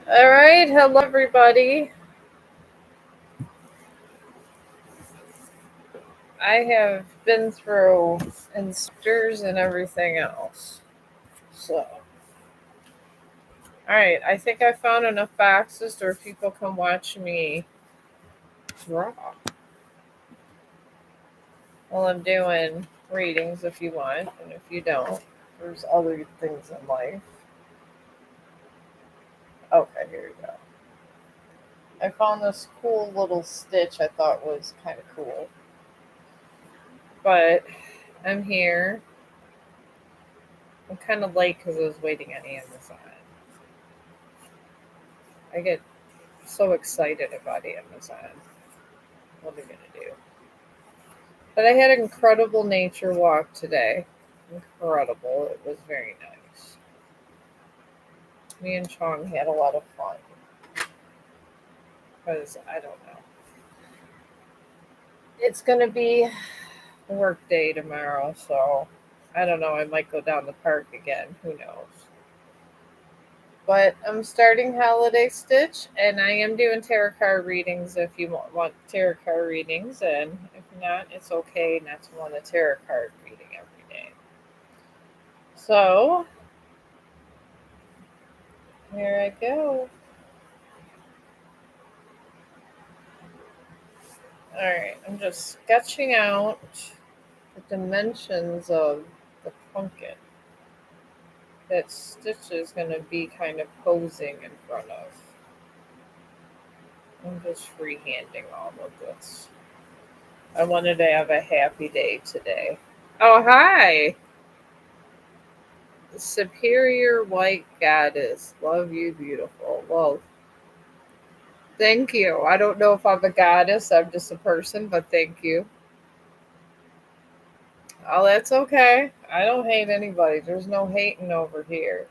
All right, hello everybody. I have been through instructors and everything else. So, all right, I think I found enough boxes where people can watch me draw while I'm doing readings if you want, and if you don't, there's other things in life. Okay, here we go. I found this cool little stitch I thought was kind of cool, but I'm here. I'm kind of late because I was waiting on Amazon. I get so excited about Amazon. What are we gonna do? But I had an incredible nature walk today. Incredible. It was very nice. Me and Chong had a lot of fun because I don't know. It's gonna be a work day tomorrow, so I don't know. I might go down the park again. Who knows? But I'm starting Holiday Stitch, and I am doing tarot card readings if you want tarot card readings, and if not, it's okay not to want a tarot card reading every day. So, here I go. Alright, I'm just sketching out the dimensions of the pumpkin that Stitch is going to be kind of posing in front of. I'm just freehanding all of this. I wanted to have a happy day today. Oh, hi! Superior White Goddess. Love you, beautiful. Well, thank you. I don't know if I'm a goddess, I'm just a person, but thank you. Oh, that's okay. I don't hate anybody. There's no hating over here.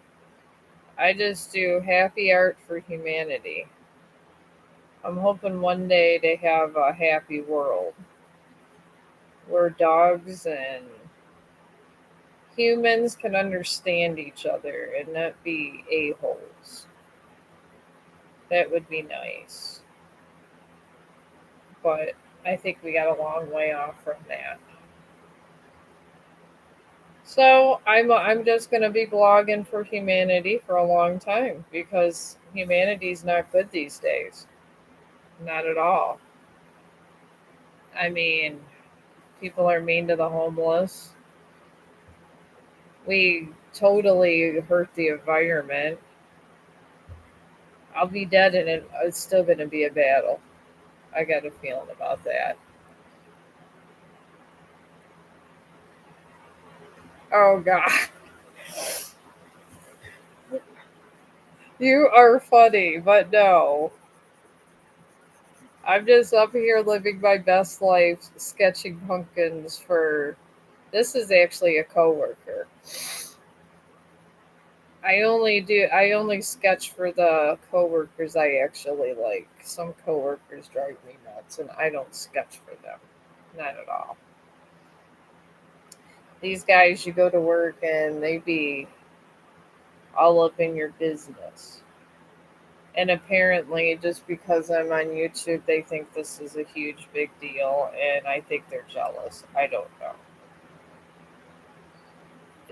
I just do happy art for humanity. I'm hoping one day to have a happy world where dogs and humans can understand each other and not be a-holes. That would be nice. But I think we got a long way off from that. So I'm just gonna be blogging for humanity for a long time because humanity's not good these days. Not at all. I mean, people are mean to the homeless. We totally hurt the environment. I'll be dead and it's still going to be a battle. I got a feeling about that. Oh, God. You are funny, but no. I'm just up here living my best life sketching pumpkins for. This is actually a coworker. I only sketch for the coworkers I actually like. Some coworkers drive me nuts and I don't sketch for them. Not at all. These guys you go to work and they be all up in your business. And apparently just because I'm on YouTube they think this is a huge big deal and I think they're jealous. I don't know.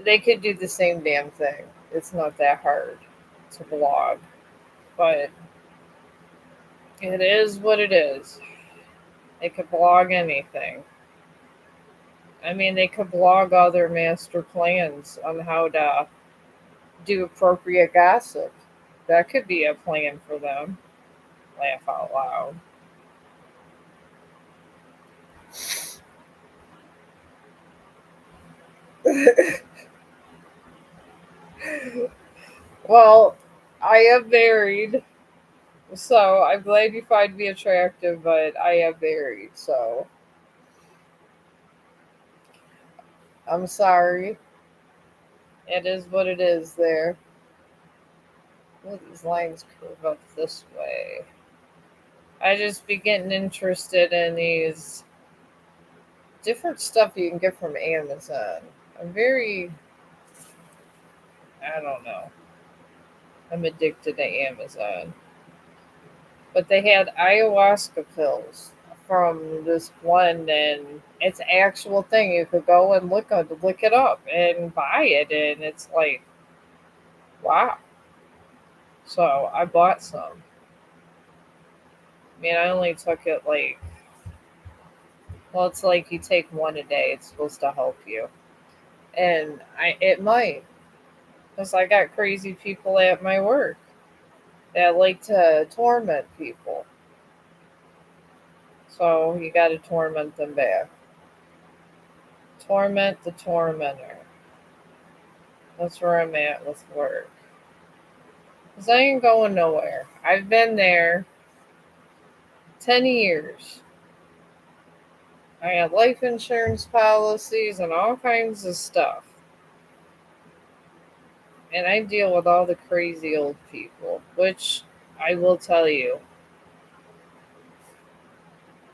They could do the same damn thing. It's not that hard to blog. But it is what it is. They could blog anything. I mean, they could blog all their master plans on how to do appropriate gossip. That could be a plan for them. Laugh out loud. Well, I am married, so I'm glad you find me attractive, but I am married, so I'm sorry. It is what it is there. Well, these lines curve up this way. I just be getting interested in these different stuff you can get from Amazon. I'm very, I don't know. I'm addicted to Amazon. But they had ayahuasca pills from this blend, and it's an actual thing. You could go and look it up and buy it, and it's like, wow. So I bought some. I mean, I only took it like, well, it's like you take one a day. It's supposed to help you, and it might, because I got crazy people at my work that like to torment people. So you got to torment them back. Torment the tormentor. That's where I'm at with work. Because I ain't going nowhere. I've been there 10 years. I had life insurance policies and all kinds of stuff. And I deal with all the crazy old people, which I will tell you,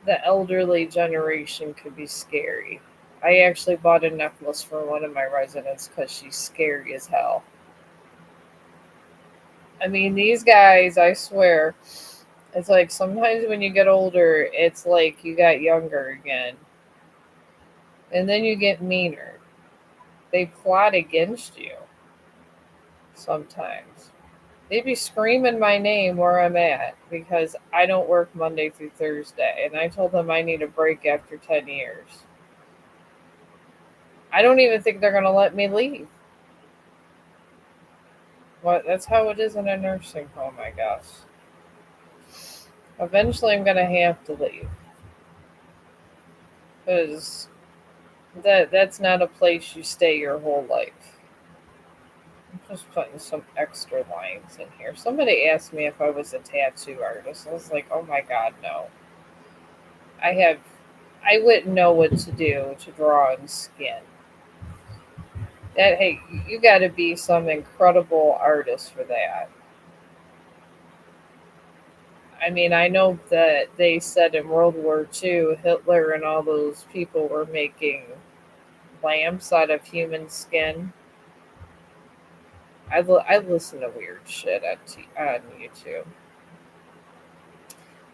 the elderly generation could be scary. I actually bought a necklace for one of my residents because she's scary as hell. I mean, these guys, I swear, it's like sometimes when you get older, it's like you got younger again. And then you get meaner. They plot against you sometimes. They be screaming my name where I'm at because I don't work Monday through Thursday. And I told them I need a break after 10 years. I don't even think they're going to let me leave. Well, that's how it is in a nursing home, I guess. Eventually, I'm going to have to leave because that's not a place you stay your whole life. I'm just putting some extra lines in here. Somebody asked me if I was a tattoo artist. I was like, oh my god, no. I have, I wouldn't know what to do to draw on skin. That hey, you got to be some incredible artist for that. I mean, I know that they said in World War II, Hitler and all those people were making lamps out of human skin. I listen to weird shit on YouTube.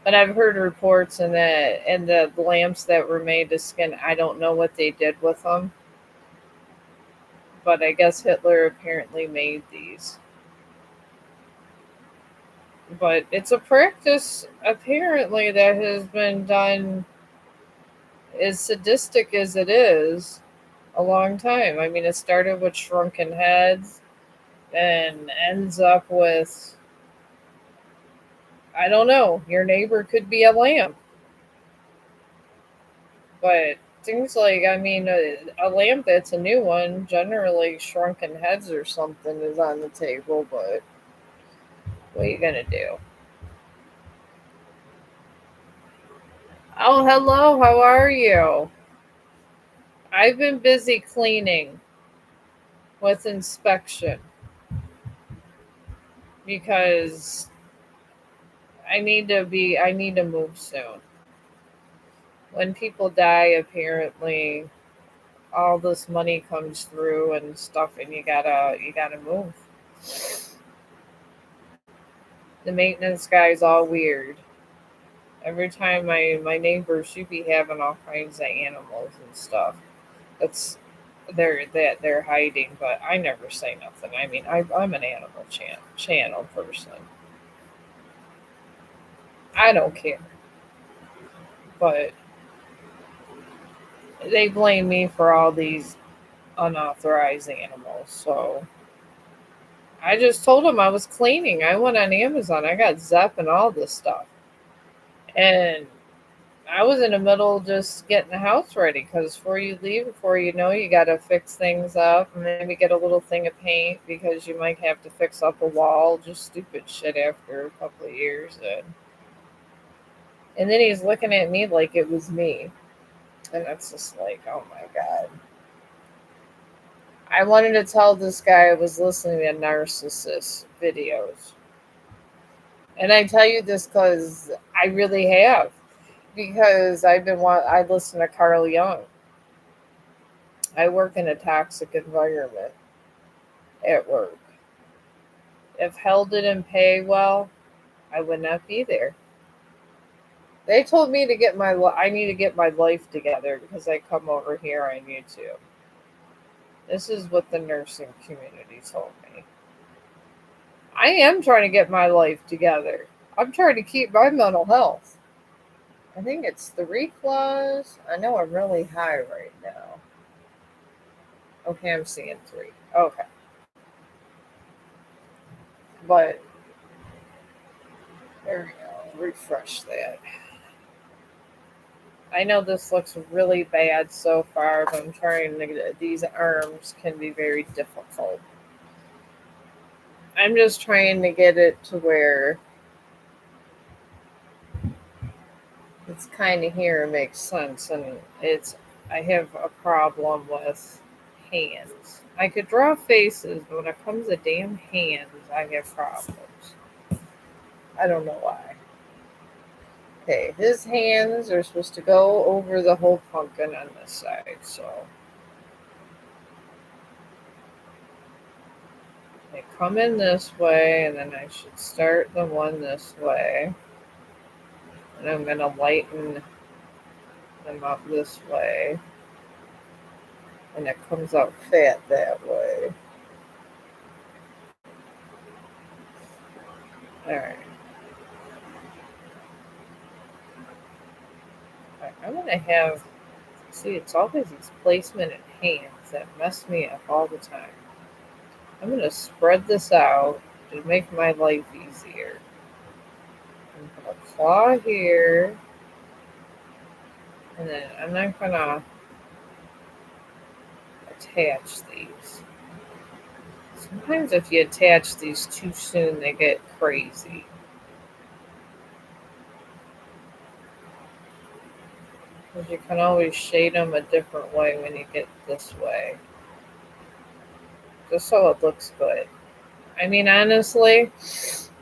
But I've heard reports and the lamps that were made of skin. I don't know what they did with them, but I guess Hitler apparently made these. But it's a practice apparently that has been done as sadistic as it is a long time. I mean, it started with shrunken heads and ends up with, I don't know, your neighbor could be a lamp. But things like, I mean, a lamp that's a new one, generally shrunken heads or something is on the table, but what are you going to do? Oh, hello, how are you? I've been busy cleaning with inspection because I need to move soon. When people die, apparently all this money comes through and stuff, and you gotta move. The maintenance guy's all weird. Every time my neighbors, she be having all kinds of animals and stuff. That's they're hiding, but I never say nothing. I mean, I'm an animal channel person. I don't care, but they blame me for all these unauthorized animals. So I just told them I was cleaning. I went on Amazon. I got Zep and all this stuff, and I was in the middle just getting the house ready because before you leave, before you know, you got to fix things up and maybe get a little thing of paint because you might have to fix up a wall. Just stupid shit after a couple of years. And then he's looking at me like it was me. And it's just like, oh my God. I wanted to tell this guy I was listening to narcissist videos. And I tell you this because I really have. Because I listen to Carl Jung. I work in a toxic environment at work. If hell didn't pay well, I would not be there. They told me to I need to get my life together because I come over here on YouTube. This is what the nursing community told me. I am trying to get my life together. I'm trying to keep my mental health. I think it's 3 claws. I know I'm really high right now. Okay, I'm seeing 3. Okay. But there we go. Refresh that. I know this looks really bad so far, but I'm trying to. These arms can be very difficult. I'm just trying to get it to where it's kind of here and makes sense. And I have a problem with hands. I could draw faces, but when it comes to damn hands, I have problems. I don't know why. Okay, his hands are supposed to go over the whole pumpkin on this side, so they come in this way, and then I should start the one this way. And I'm going to lighten them up this way. And it comes out fat that way. Alright. I'm going to have... See, it's always these placement in hands that mess me up all the time. I'm going to spread this out to make my life easier. I'm going to claw here. And then I'm not going to attach these. Sometimes if you attach these too soon, they get crazy. Because you can always shade them a different way when you get this way. Just so it looks good. I mean, honestly,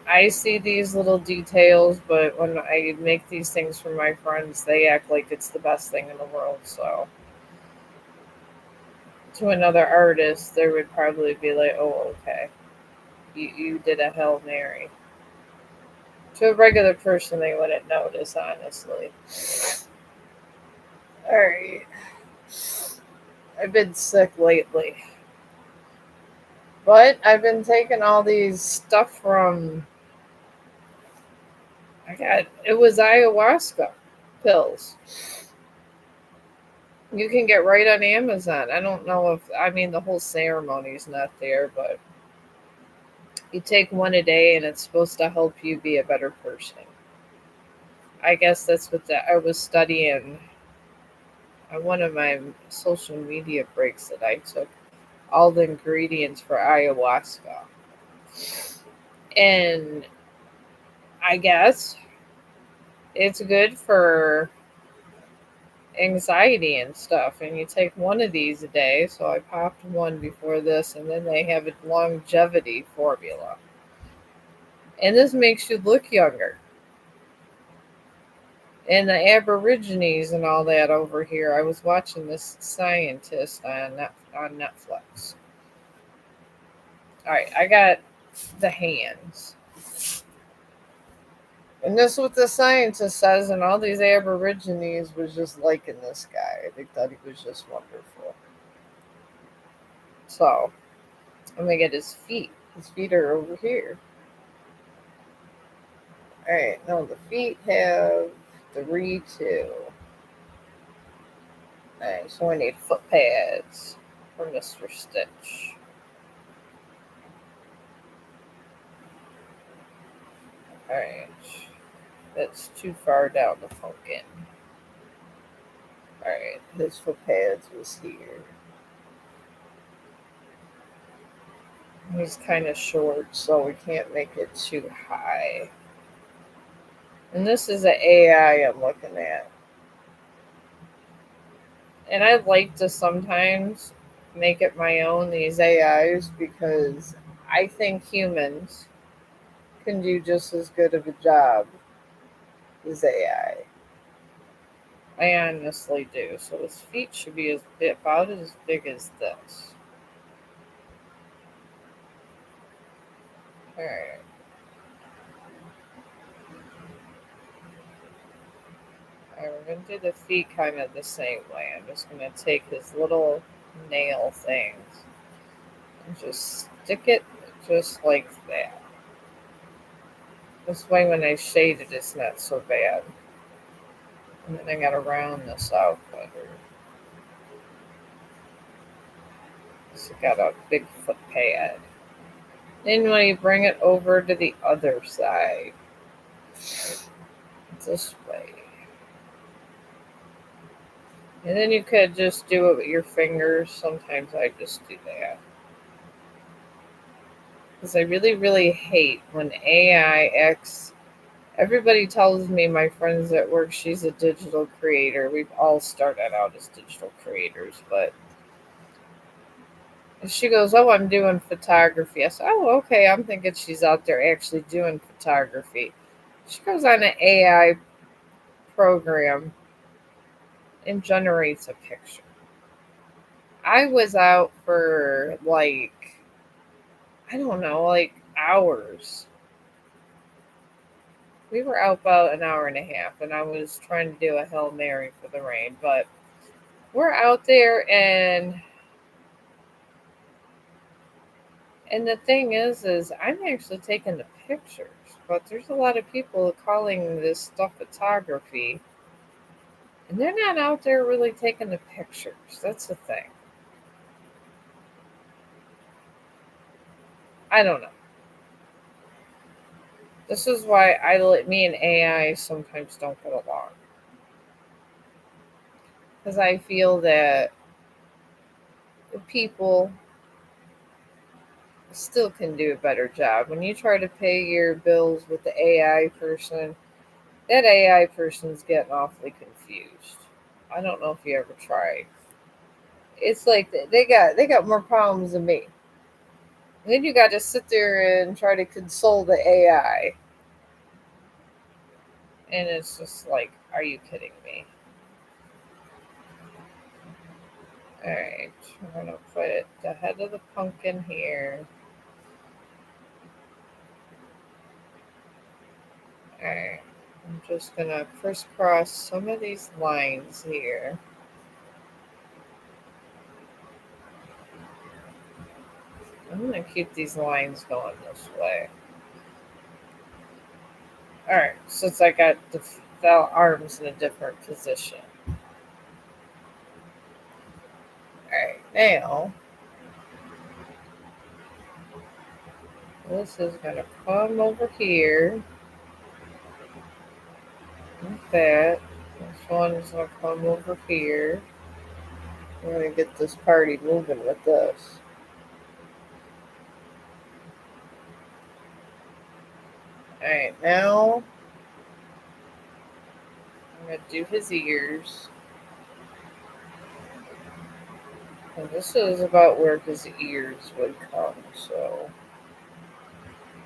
I see these little details, but when I make these things for my friends, they act like it's the best thing in the world, so... To another artist, they would probably be like, oh, okay. You did a Hail Mary. To a regular person, they wouldn't notice, honestly. Alright. I've been sick lately. But I've been taking all these stuff from... It was ayahuasca pills. You can get right on Amazon. I don't know if... I mean, the whole ceremony's not there, but... You take one a day, and it's supposed to help you be a better person. I guess that's what I was studying on one of my social media breaks that I took. All the ingredients for ayahuasca. And I guess it's good for anxiety and stuff. And you take one of these a day. So I popped one before this, and then they have a longevity formula. And this makes you look younger. And the Aborigines and all that over here. I was watching this scientist on Netflix. All right, I got the hands. And this is what the scientist says, and all these Aborigines was just liking this guy. They thought he was just wonderful. So, I'm going to get his feet. His feet are over here. Alright, no, the feet have 3, 2. Alright, so I need foot pads for Mr. Stitch. Alright. That's too far down the pumpkin. Alright, his foot pads was here. He's kind of short, so we can't make it too high. And this is an AI I'm looking at. And I like to sometimes make it my own, these AIs, because I think humans can do just as good of a job as AI. I honestly do. So his feet should be about as big as this. Alright. Alright, we're going to do the feet kind of the same way. I'm just going to take his little nail things and just stick it just like that. This way when I shade it, it's not so bad. And then I got to round this out better. So got a big foot pad. Then when you bring it over to the other side, this way. And then you could just do it with your fingers. Sometimes I just do that. Because I really, really hate when AI acts. Everybody tells me, my friends at work, she's a digital creator. We've all started out as digital creators, but she goes, "Oh, I'm doing photography." I said, "Oh, okay." I'm thinking she's out there actually doing photography. She goes on an AI program and generates a picture. I was out for like, I don't know, like hours. We were out about an hour and a half, and I was trying to do a Hail Mary for the rain, but we're out there, and the thing is I'm actually taking the pictures, but there's a lot of people calling this stuff photography, and they're not out there really taking the pictures. That's the thing. I don't know. This is why me and AI sometimes don't get along, because I feel that the people still can do a better job. When you try to pay your bills with the AI person, that AI person's getting awfully confused. I don't know if you ever tried. It's like they got more problems than me. And then you got to sit there and try to console the AI, and it's just like, are you kidding me? All right, I'm gonna put the head of the pumpkin here. All right, I'm just gonna crisscross some of these lines here. I'm gonna keep these lines this way. All right, since I got the arms in a different position. All right, now this is gonna come over here like that. This one is gonna come over here. We're gonna get this party moving with this. All right, now I'm gonna do his ears. And this is about where his ears would come, so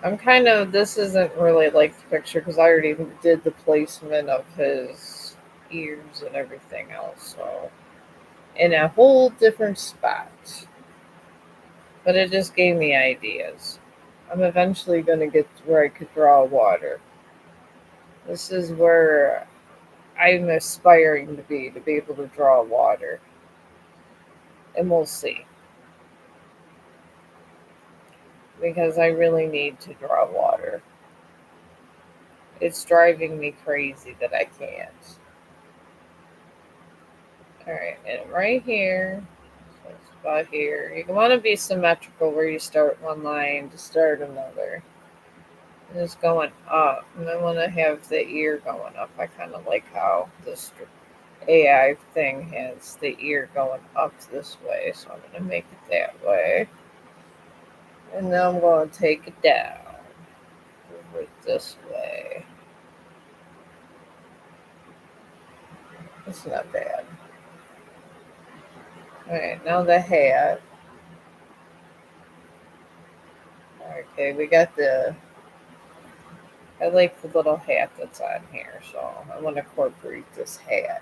I'm kind of, this isn't really like the picture because I already did the placement of his ears and everything else, so in a whole different spot. But it just gave me ideas. I'm eventually going to get to where I could draw water. This is where I'm aspiring to be able to draw water. And we'll see. Because I really need to draw water. It's driving me crazy that I can't. Alright, and right here, so it's about here. You want to be symmetrical where you start one line to start another. And it's going up. And I want to have the ear going up. I kind of like how this AI thing has the ear going up this way. So I'm going to make it that way. And now I'm going to take it down over this way. It's not bad. Alright, now the hat. Okay, we got I like the little hat that's on here, so I want to incorporate this hat.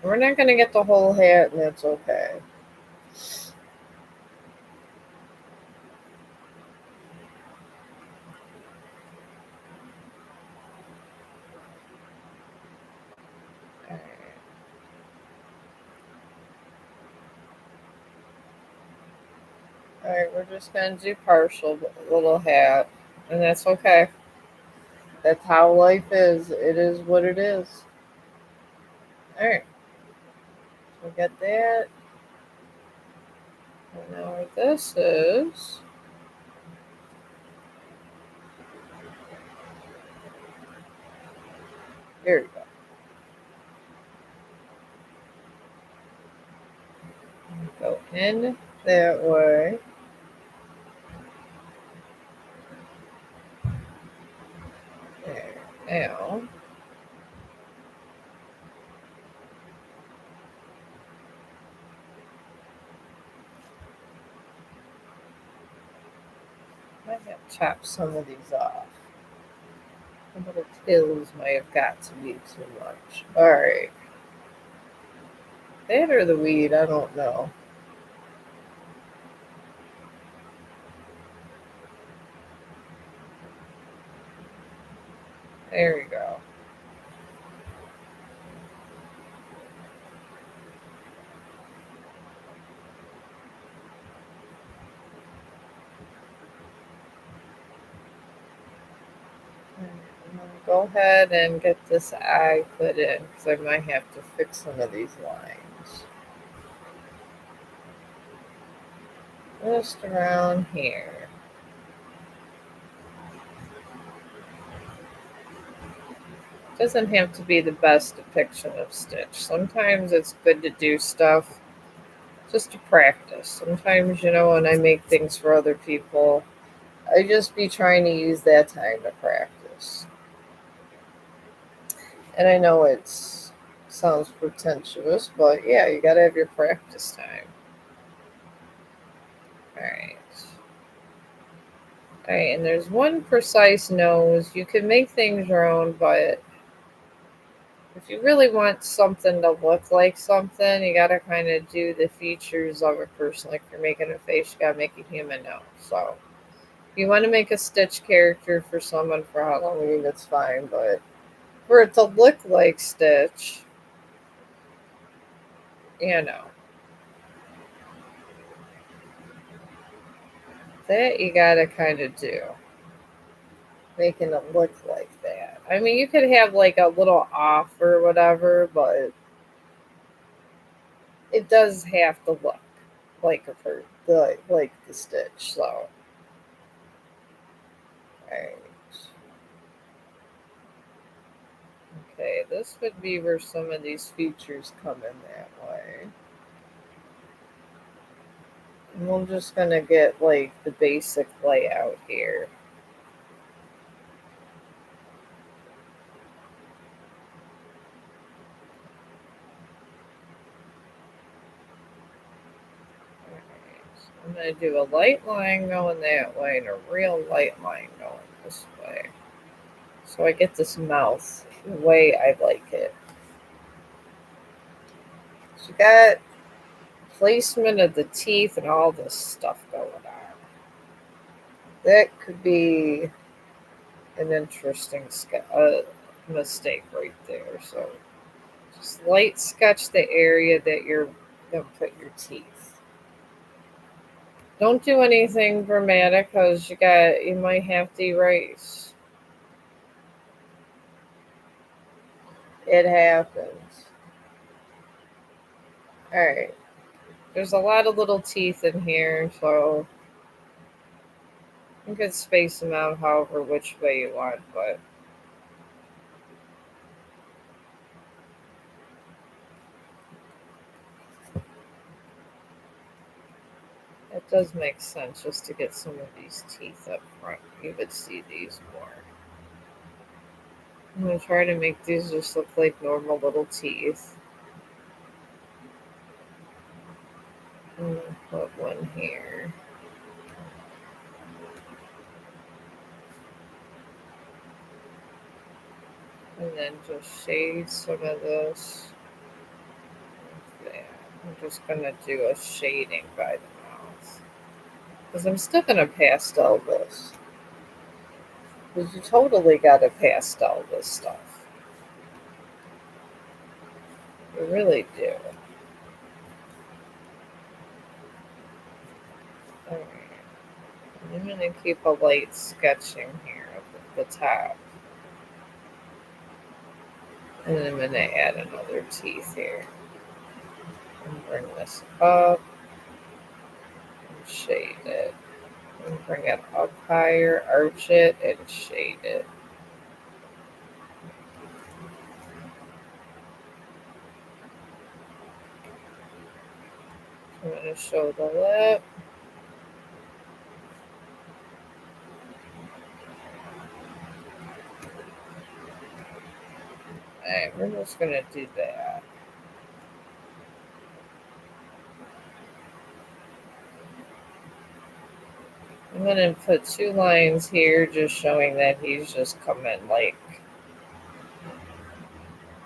We're not going to get the whole hat, and that's okay. Alright, we're just going to do partial little hat. And that's okay. That's how life is. It is what it is. Alright, so we got that. And now what this is. Here we go. Go in that way. There. Now. I have to chop some of these off. The little tills might have got to be too much. Alright. That or the weed, I don't know. There we go. Go ahead and get this eye put in because I might have to fix some of these lines. Just around here. Doesn't have to be the best depiction of Stitch. Sometimes it's good to do stuff just to practice. Sometimes, when I make things for other people, I just be trying to use that time to practice. And I know it sounds pretentious, but yeah, you gotta have your practice time. Alright. Alright, and there's one precise nose. You can make things your own, but if you really want something to look like something, you gotta kind of do the features of a person. Like if you're making a face, you gotta make a human nose. So if you want to make a Stitch character for someone for Halloween, that's fine, but for it to look like Stitch, that you gotta kind of do. Making it look like that. I mean, you could have like a little off or whatever, but it does have to look like like the Stitch. So, alright. Okay, this would be where some of these features come in that way. And we're just gonna get like the basic layout here. I'm going to do a light line going that way and a real light line going this way. So I get this mouth the way I like it. So you got placement of the teeth and all this stuff going on. That could be an interesting mistake right there. So just light sketch the area that you're going to put your teeth. Don't do anything dramatic because you might have to erase. It happens. Alright. There's a lot of little teeth in here, so you can space them out however which way you want, but it does make sense just to get some of these teeth up front. You would see these more. I'm going to try to make these just look like normal little teeth. I'm going to put one here. And then just shade some of this. I'm just going to do a shading by the mouth. Because I'm still going to pastel this. Because you totally got to pastel this stuff. You really do. Alright. I'm going to keep a light sketching here at the top. And then I'm going to add another teeth here. And bring this up and shade it. And bring it up higher, arch it, and shade it. I'm going to show the lip. Alright, we're just going to do that. I'm going to put 2 lines here just showing that he's just coming like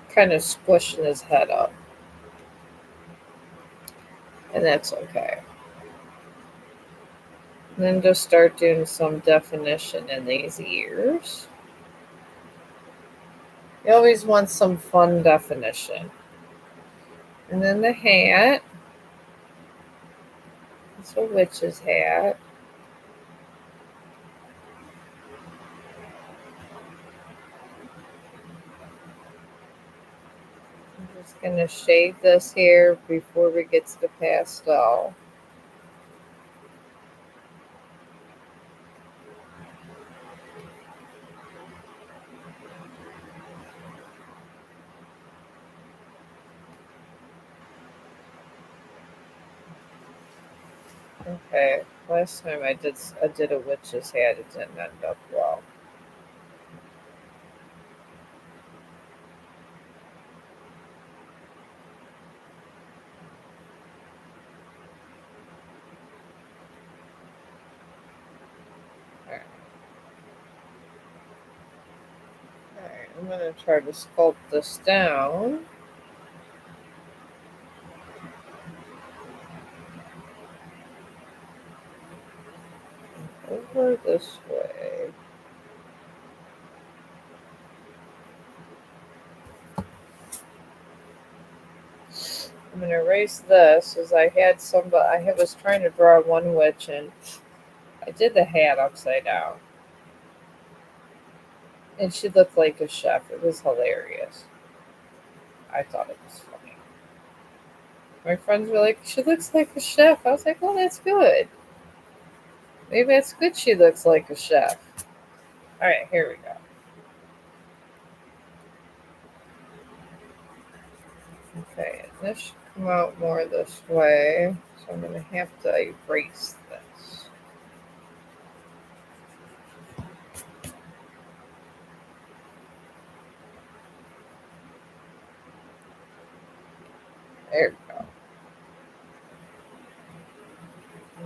kind of squishing his head up. And that's okay. And then just start doing some definition in these ears. You always want some fun definition. And then the hat. It's a witch's hat. I'm just going to shade this here before we get to the pastel. Okay, last time I did a witch's hat, it didn't end up well. Alright, I'm going to try to sculpt this down. Over this way. I'm going to erase this as I was trying to draw one witch and I did the hat upside down. And she looked like a chef. It was hilarious. I thought it was funny. My friends were like, she looks like a chef. I was like, well, that's good. Maybe that's good she looks like a chef. Alright, here we go. Okay, this should come out more this way. So I'm going to have to erase this. There we go.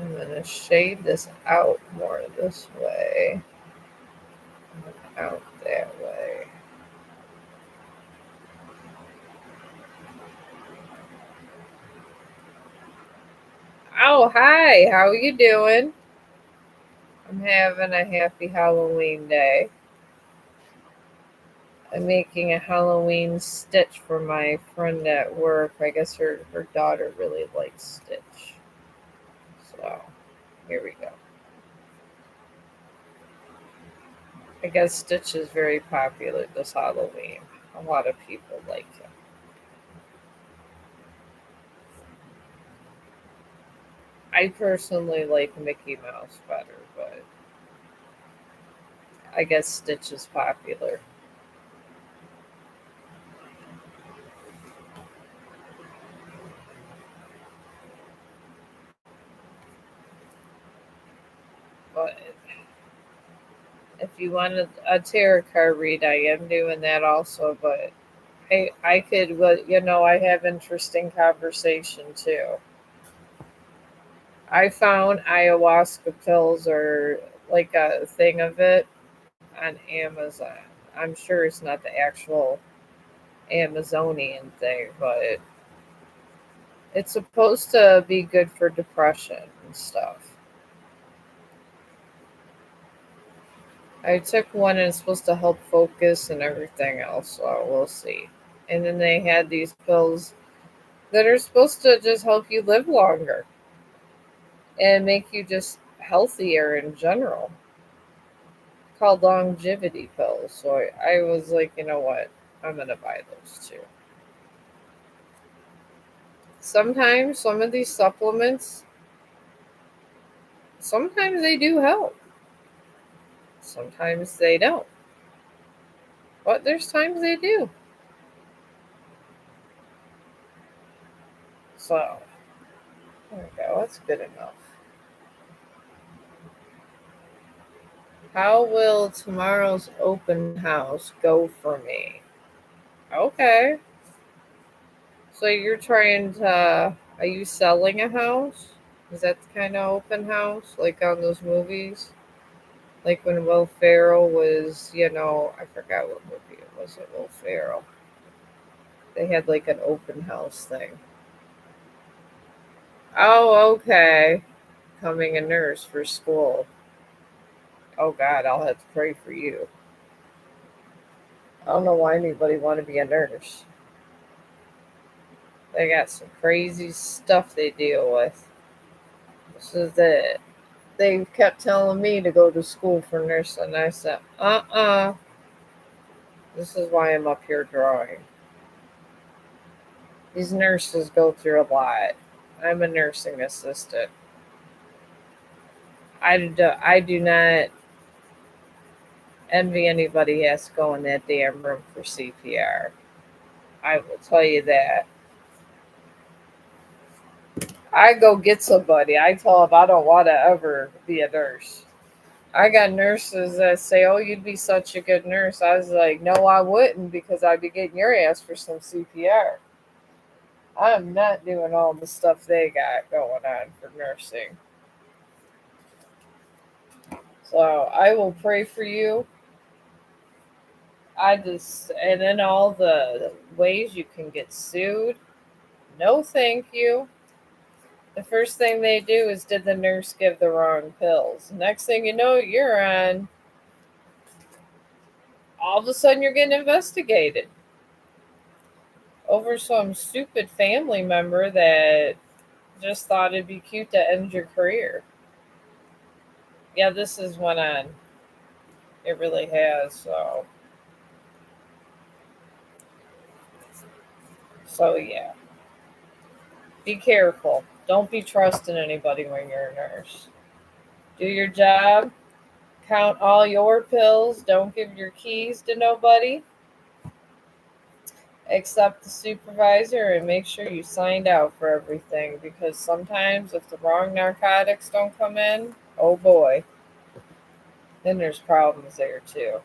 I'm going to shade this out more this way. Out that way. Oh, hi. How are you doing? I'm having a happy Halloween day. I'm making a Halloween Stitch for my friend at work. I guess her daughter really likes Stitch. So, here we go. I guess Stitch is very popular this Halloween. A lot of people like it. I personally like Mickey Mouse better, but I guess Stitch is popular. But if you want a tarot card read, I am doing that also. But I could, well, I have interesting conversation too. I found ayahuasca pills or like a thing of it on Amazon. I'm sure it's not the actual Amazonian thing, but it's supposed to be good for depression and stuff. I took one and it's supposed to help focus and everything else, so we'll see. And then they had these pills that are supposed to just help you live longer and make you just healthier in general, called longevity pills. So I was like, you know what? I'm going to buy those too. Sometimes some of these supplements, sometimes they do help. Sometimes they don't. But there's times they do. So, there we go. That's good enough. How will tomorrow's open house go for me? Okay. So you're trying to, are you selling a house? Is that the kind of open house? Like on those movies? Like when Will Ferrell was, I forgot what movie it was, it Will Ferrell. They had like an open house thing. Oh, okay. Becoming a nurse for school. Oh God, I'll have to pray for you. I don't know why anybody want to be a nurse. They got some crazy stuff they deal with. This is it. They kept telling me to go to school for nursing. And I said, this is why I'm up here drawing. These nurses go through a lot. I'm a nursing assistant. I do not envy anybody who has to go in that damn room for CPR. I will tell you that. I go get somebody. I tell them I don't want to ever be a nurse. I got nurses that say, "Oh, you'd be such a good nurse." I was like, "No, I wouldn't, because I'd be getting your ass for some CPR. I'm not doing all the stuff they got going on for nursing." So I will pray for you. And then all the ways you can get sued. No, thank you. The first thing they do is, did the nurse give the wrong pills? Next thing you know, you're on. All of a sudden, you're getting investigated over some stupid family member that just thought it'd be cute to end your career. Yeah, this has went on. It really has. So yeah, be careful. Don't be trusting anybody when you're a nurse. Do your job. Count all your pills. Don't give your keys to nobody except the supervisor, and make sure you signed out for everything, because sometimes if the wrong narcotics don't come in, oh boy, then there's problems there too.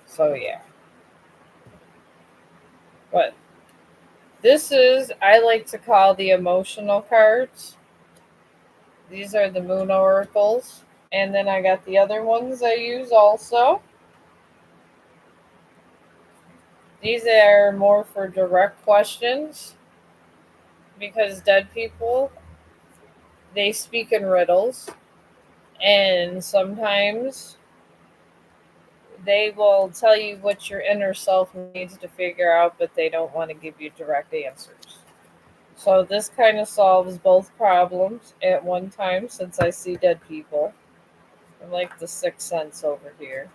So yeah. But this is, I like to call, the emotional cards. These are the moon oracles. And then I got the other ones I use also. These are more for direct questions, because dead people, they speak in riddles, and sometimes they will tell you what your inner self needs to figure out, but they don't want to give you direct answers. So this kind of solves both problems at one time, since I see dead people. I'm like the sixth sense over here.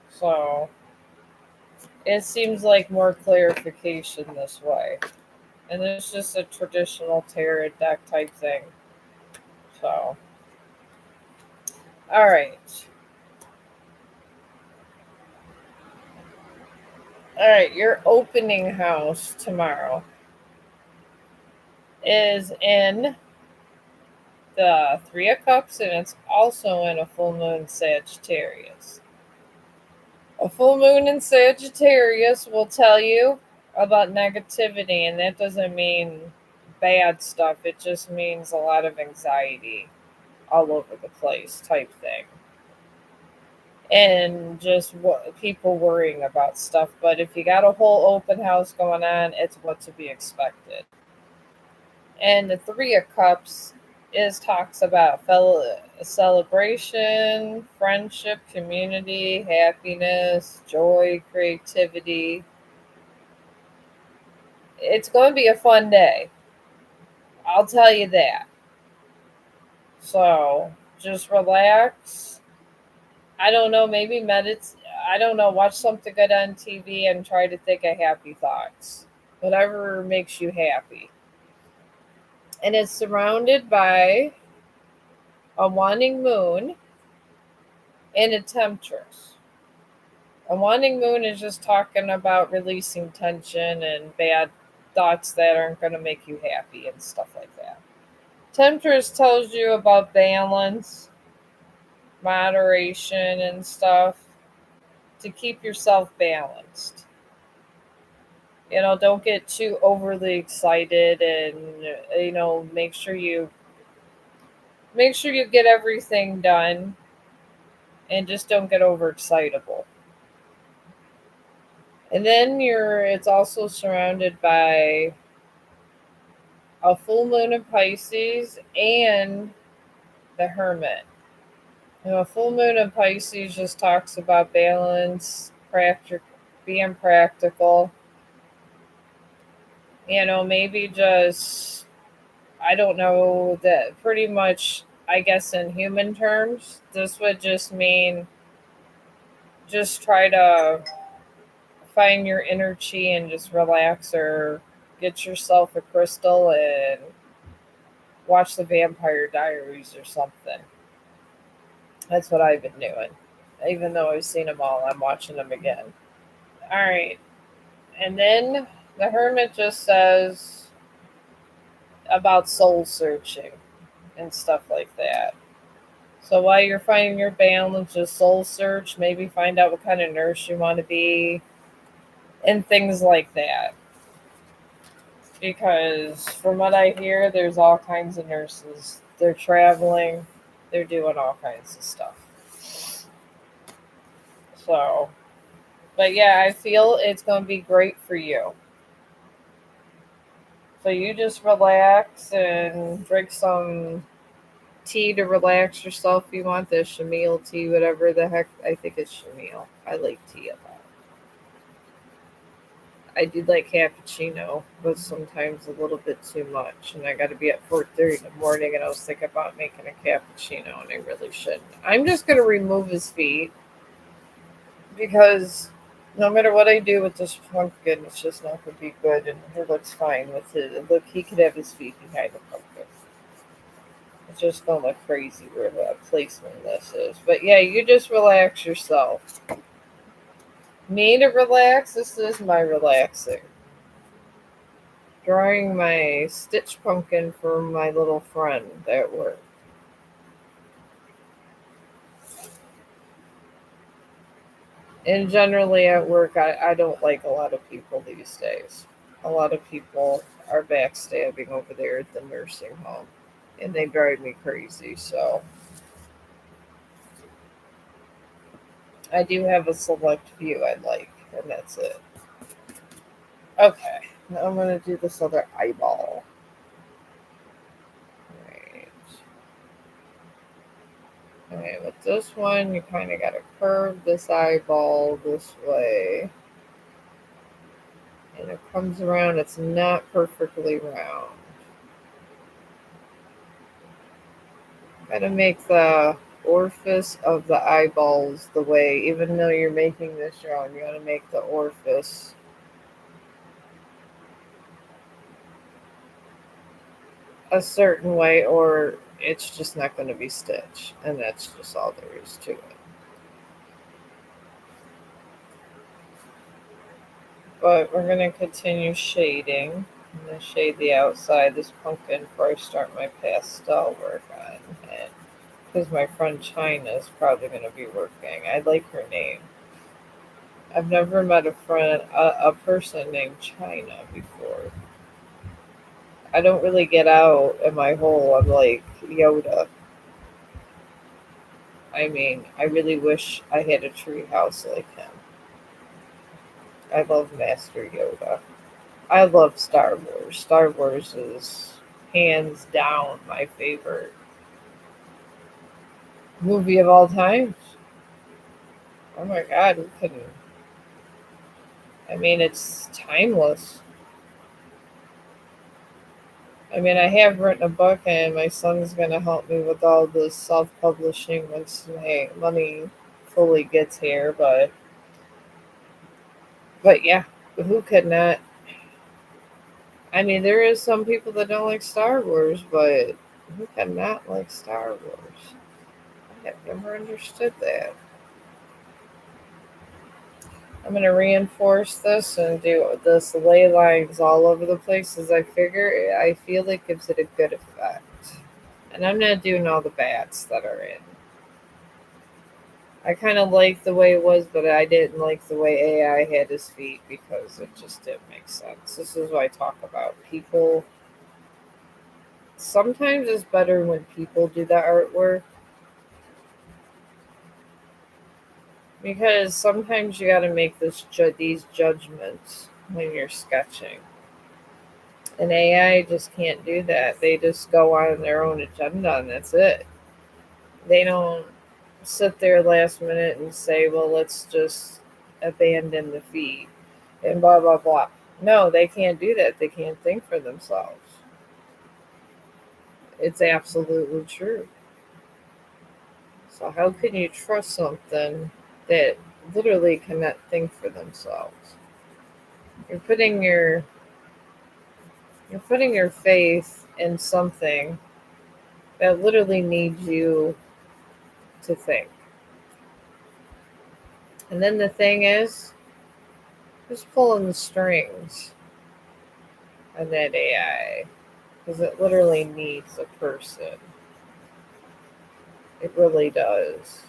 So it seems like more clarification this way. And it's just a traditional tarot deck type thing. So, all right. All right, your opening house tomorrow is in the Three of Cups, and it's also in a full moon Sagittarius. A full moon in Sagittarius will tell you about negativity, and that doesn't mean bad stuff. It just means a lot of anxiety all over the place type thing. And just people worrying about stuff. But if you got a whole open house going on, it's what to be expected. And the Three of Cups talks about celebration, friendship, community, happiness, joy, creativity. It's going to be a fun day. I'll tell you that. So just relax. I don't know, maybe meditate. I don't know, watch something good on TV and try to think of happy thoughts. Whatever makes you happy. And it's surrounded by a waning moon and a temptress. A waning moon is just talking about releasing tension and bad thoughts that aren't going to make you happy and stuff like that. Temptress tells you about balance, moderation, and stuff to keep yourself balanced. Don't get too overly excited, and make sure you get everything done, and just don't get overexcitable. And then it's also surrounded by a full moon of Pisces and the Hermit. A full moon of Pisces just talks about balance, being practical. Maybe just, I don't know, that pretty much, I guess, in human terms, this would just mean just try to find your inner chi and just relax, or get yourself a crystal and watch the Vampire Diaries or something. That's what I've been doing. Even though I've seen them all, I'm watching them again. All right. And then the Hermit just says about soul searching and stuff like that. So while you're finding your balance, just soul search, maybe find out what kind of nurse you want to be and things like that. Because from what I hear, there's all kinds of nurses. They're traveling, they're doing all kinds of stuff. So, but yeah, I feel it's going to be great for you. So you just relax and drink some tea to relax yourself. If you want the chamomile tea, whatever the heck. I think it's chamomile. I like tea a lot. I do like cappuccino, but sometimes a little bit too much. And I got to be at 4:30 in the morning, and I was thinking about making a cappuccino, and I really shouldn't. I'm just going to remove his feet because no matter what I do with this pumpkin, it's just not going to be good. And it looks fine with it. Look, he could have his feet behind the pumpkin. It's just going to look crazy where the placement this is. But yeah, you just relax yourself. Me to relax, this is my relaxing. Drawing my stitch pumpkin for my little friend at work. And generally at work, I don't like a lot of people these days. A lot of people are backstabbing over there at the nursing home. And they drive me crazy. So I do have a select few I like. And that's it. Okay. Now I'm going to do this other eyeball. Right. Okay, with this one, you kind of got to curve this eyeball this way. And it comes around, it's not perfectly round. Got to make the orifice of the eyeballs the way, even though you're making this round, you got to make the orifice a certain way, or it's just not going to be stitched. And that's just all there is to it. But we're going to continue shading. I'm going to shade the outside of this pumpkin before I start my pastel work on it. Because my friend China is probably going to be working. I like her name. I've never met a person named China before. I don't really get out in my hole. I'm like Yoda. I mean, I really wish I had a tree house like him. I love Master Yoda. I love Star Wars. Star Wars is hands down my favorite movie of all times. Oh my god, who couldn't? I mean, it's timeless. I mean, I have written a book, and my son's going to help me with all the self publishing once my money fully gets here. But yeah, who could not? I mean, there is some people that don't like Star Wars, but who cannot like Star Wars? I have never understood that. I'm going to reinforce this and do this ley lines all over the place as I feel it gives it a good effect. And I'm not doing all the bats that are in. I kind of liked the way it was, but I didn't like the way AI had his feet because it just didn't make sense. This is what I talk about. People, sometimes it's better when people do the artwork because sometimes you got to make these judgments when you're sketching. And AI just can't do that. They just go on their own agenda and that's it. They don't sit there last minute and say, well, let's just abandon the feed and blah, blah, blah. No, they can't do that. They can't think for themselves. It's absolutely true. So, how can you trust something that literally cannot think for themselves? You're putting your you're putting your faith in something that literally needs you to think. And then the thing is, who's pulling the strings on that AI? Because it literally needs a person. It really does.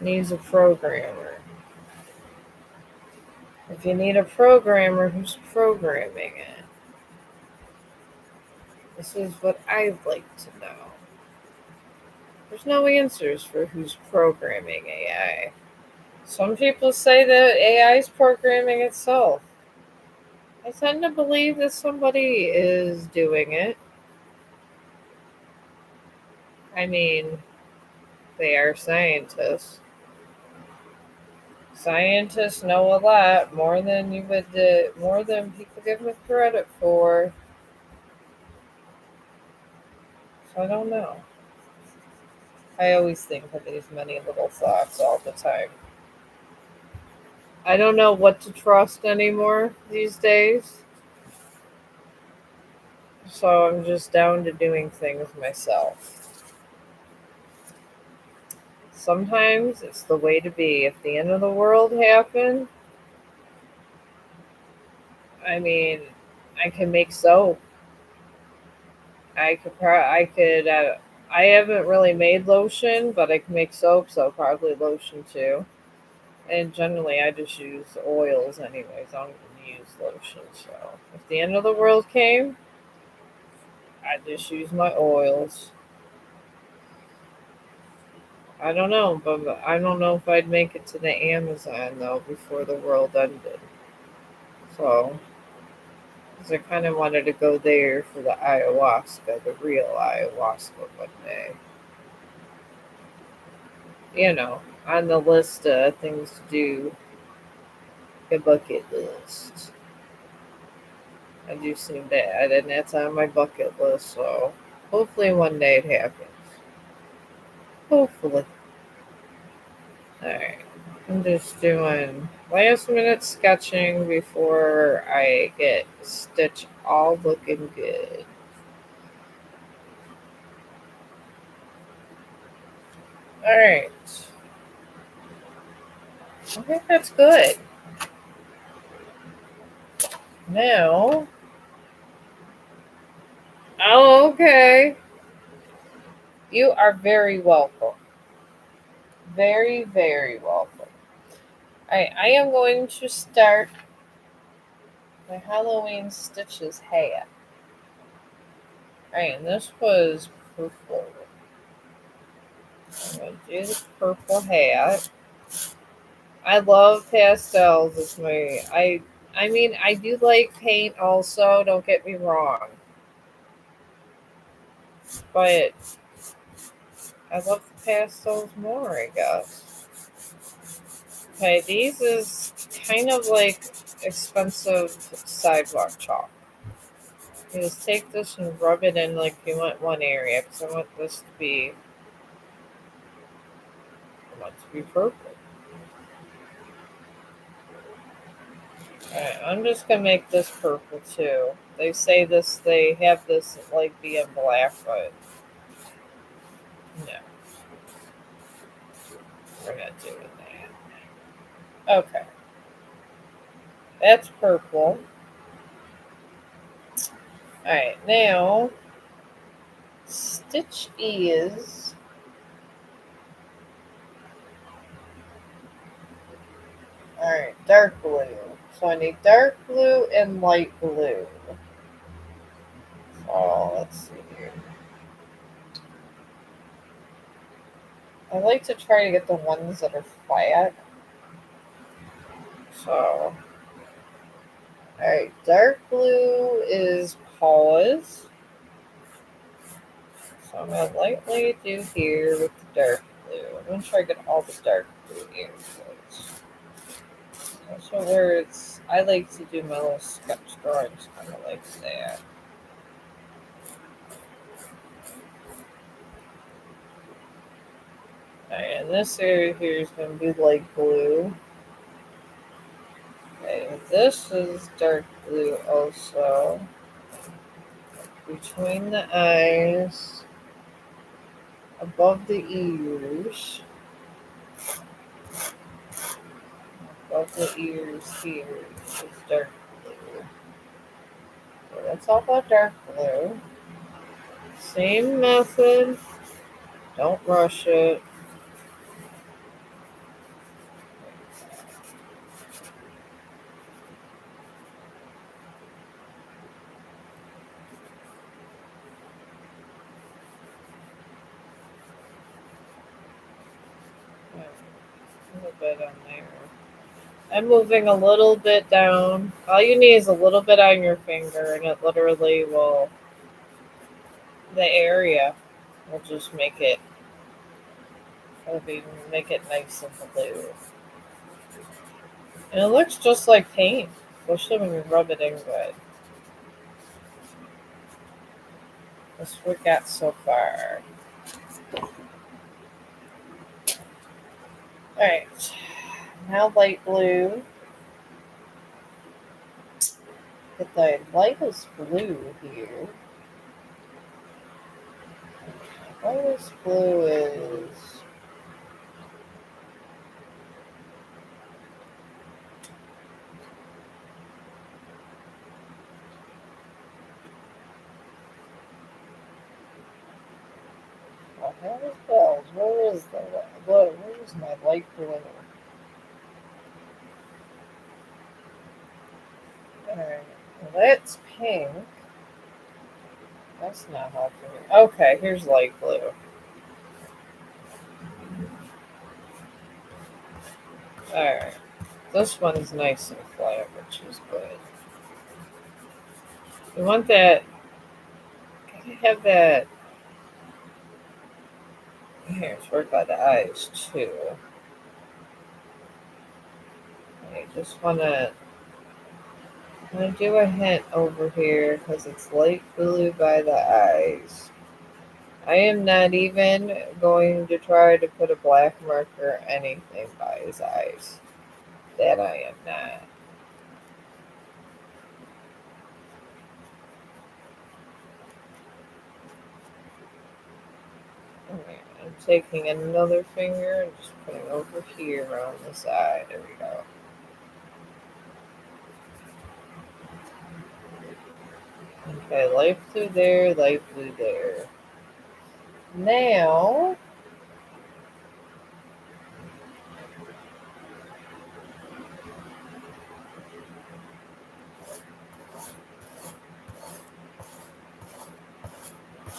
It needs a programmer. If you need a programmer, who's programming it? This is what I'd like to know. There's no answers for who's programming AI. Some people say that AI is programming itself. I tend to believe that somebody is doing it. I mean, they are scientists. Scientists know a lot more than people give them credit for. So I don't know. I always think of these many little thoughts all the time. I don't know what to trust anymore these days. So I'm just down to doing things myself. Sometimes it's the way to be. If the end of the world happened, I mean, I can make soap. I haven't really made lotion, but I can make soap, so probably lotion too. And generally, I just use oils anyways. I don't even use lotion. So if the end of the world came, I just use my oils. I don't know, but I don't know if I'd make it to the Amazon though before the world ended. So, 'cause I kind of wanted to go there for the ayahuasca, the real ayahuasca one day. On the list of things to do, a bucket list. I do seem that, and that's on my bucket list. So, hopefully one day it happens. Hopefully. Alright. I'm just doing last minute sketching before I get Stitch all looking good. Alright. I think that's good. Now. Oh, okay. You are very welcome. Very, very welcome. Alright, I am going to start my Halloween Stitches hat. Alright, and this was purple. I'm going to do the purple hat. I love pastels. I mean, I do like paint also, don't get me wrong. But I love the pastels more, I guess. Okay, these is kind of like expensive sidewalk chalk. You just take this and rub it in like you want one area, because I want this to be, purple. Alright, I'm just gonna make this purple too. They say this, they have this like being black, but no, we're not doing that. Okay, that's purple. Alright, now Stitch is alright, dark blue. So I need dark blue and light blue. So let's see here. I like to try to get the ones that are flat. So, alright, dark blue is Paula's. So I'm going to lightly do here with the dark blue. I'm going to try to get all the dark blue here. So where it's, I like to do my little sketch drawings kind of like that. Alright, and this area here is going to be light blue. Okay, this is dark blue also. Between the eyes, above the ears, above the ears here is dark blue. So that's all about dark blue. Same method, don't rush it. A little bit on there. I'm moving a little bit down. All you need is a little bit on your finger, and it literally will, the area will just make it, make it nice and blue. And it looks just like paint, especially when you rub it in good. That's what we got so far. Alright, now light blue. Get the lightest blue here. Lightest blue is where's bells? Where is where's my light blue? Alright, well, that's pink. That's not helping me. Okay, here's light blue. Alright, this one's nice and flat, which is good. You want that, gotta have that. Here, it's work by the eyes too. I just want to do a hint over here because it's light blue by the eyes. I am not even going to try to put a black marker or anything by his eyes. That I am not. Okay, I'm taking another finger and just putting over here on the side. There we go. Okay, light blue there, light blue there. Now,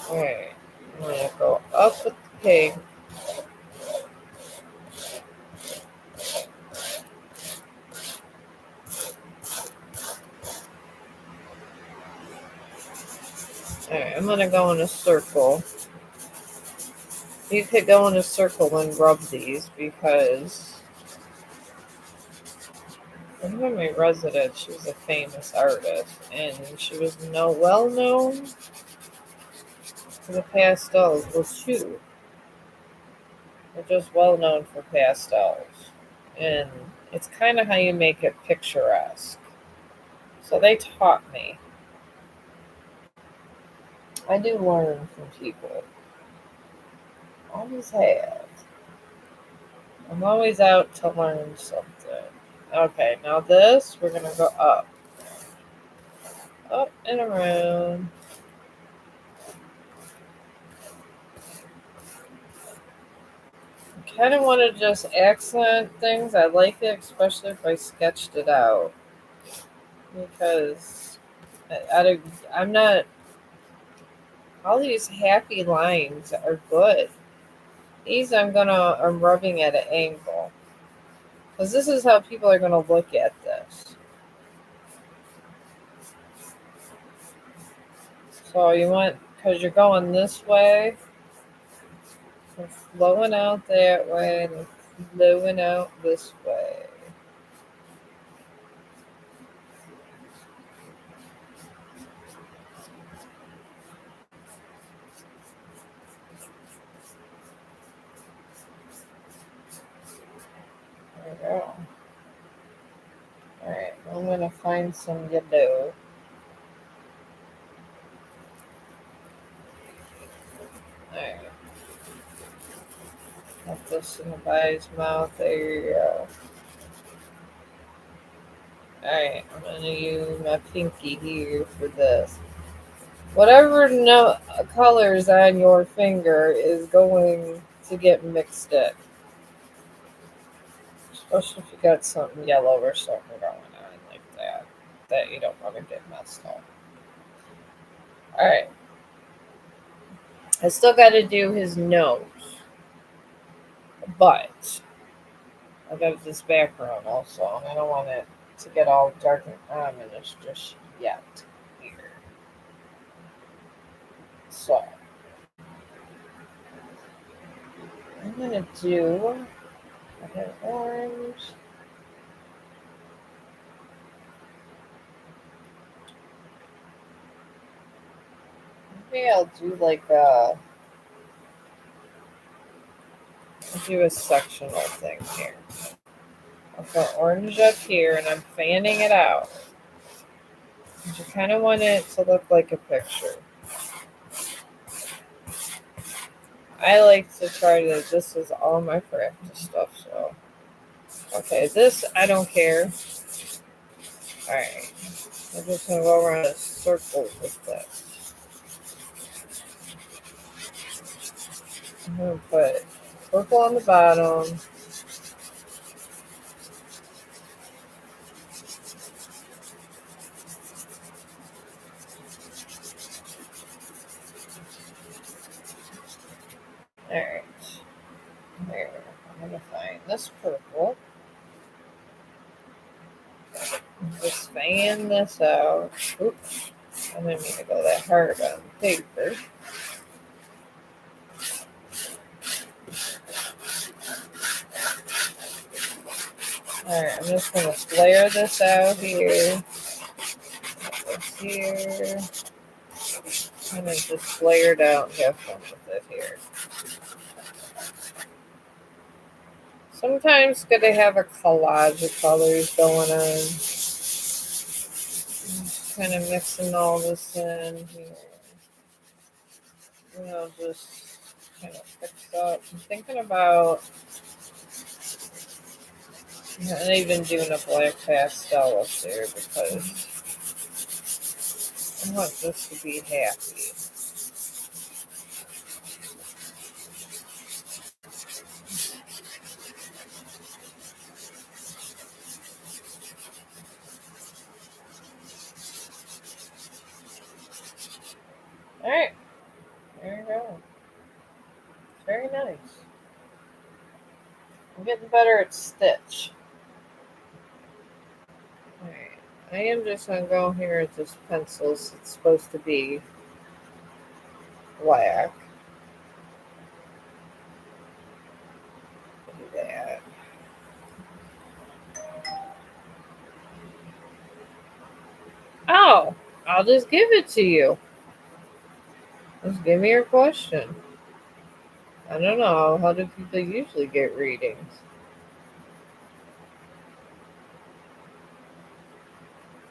alright, I'm going to go up with the pink. Alright, I'm going to go in a circle. You could go in a circle and rub these because One of my residents, she was a famous artist, and she was well known for the pastels. Well, shoot, they're just well known for pastels, and it's kind of how you make it picturesque. So they taught me. I do learn from people. Always have. I'm always out to learn something. Okay, now this, we're gonna go up. Up and around. I kind of want to just accent things. I like it, especially if I sketched it out. Because I'm not, all these happy lines are good. These I'm rubbing at an angle. Because this is how people are going to look at this. So you want, because you're going this way, and flowing out that way, and flowing out this way. There we go. Alright, I'm going to find some yellow. Alright. Put this in the guy's mouth. There you go. Alright, I'm going to use my pinky here for this. Whatever colors on your finger is going to get mixed in. Especially if you got something yellow or something going on like that you don't want to get messed up. Alright. I still got to do his nose. But I got this background also. I don't want it to get all dark and ominous just yet here. So I'm gonna do an orange. Maybe I'll do I'll do a sectional thing here. I'll put orange up here and I'm fanning it out. You kind of want it to look like a picture. I like to try to, this is all my practice stuff, so. Okay, this, I don't care. Alright, I'm just going to go around in circles with this. I'm going to put purple on the bottom. Alright, there. I'm going to find this purple. Just fan this out. Oops, I didn't mean to go that hard on the paper. Alright, I'm just going to flare this out here. This here. And then just flare it out and have fun with it here. Sometimes good to have a collage of colors going on. Just kind of mixing all this in here. Just kind of fix up. I'm thinking about not even doing a black pastel up there because I want this to be happy. Alright, there you go. Very nice. I'm getting better at stitch. Alright, I am just going to go here with this pencil. It's supposed to be black. Do that. I'll just give it to you. Just give me your question. I don't know. How do people usually get readings?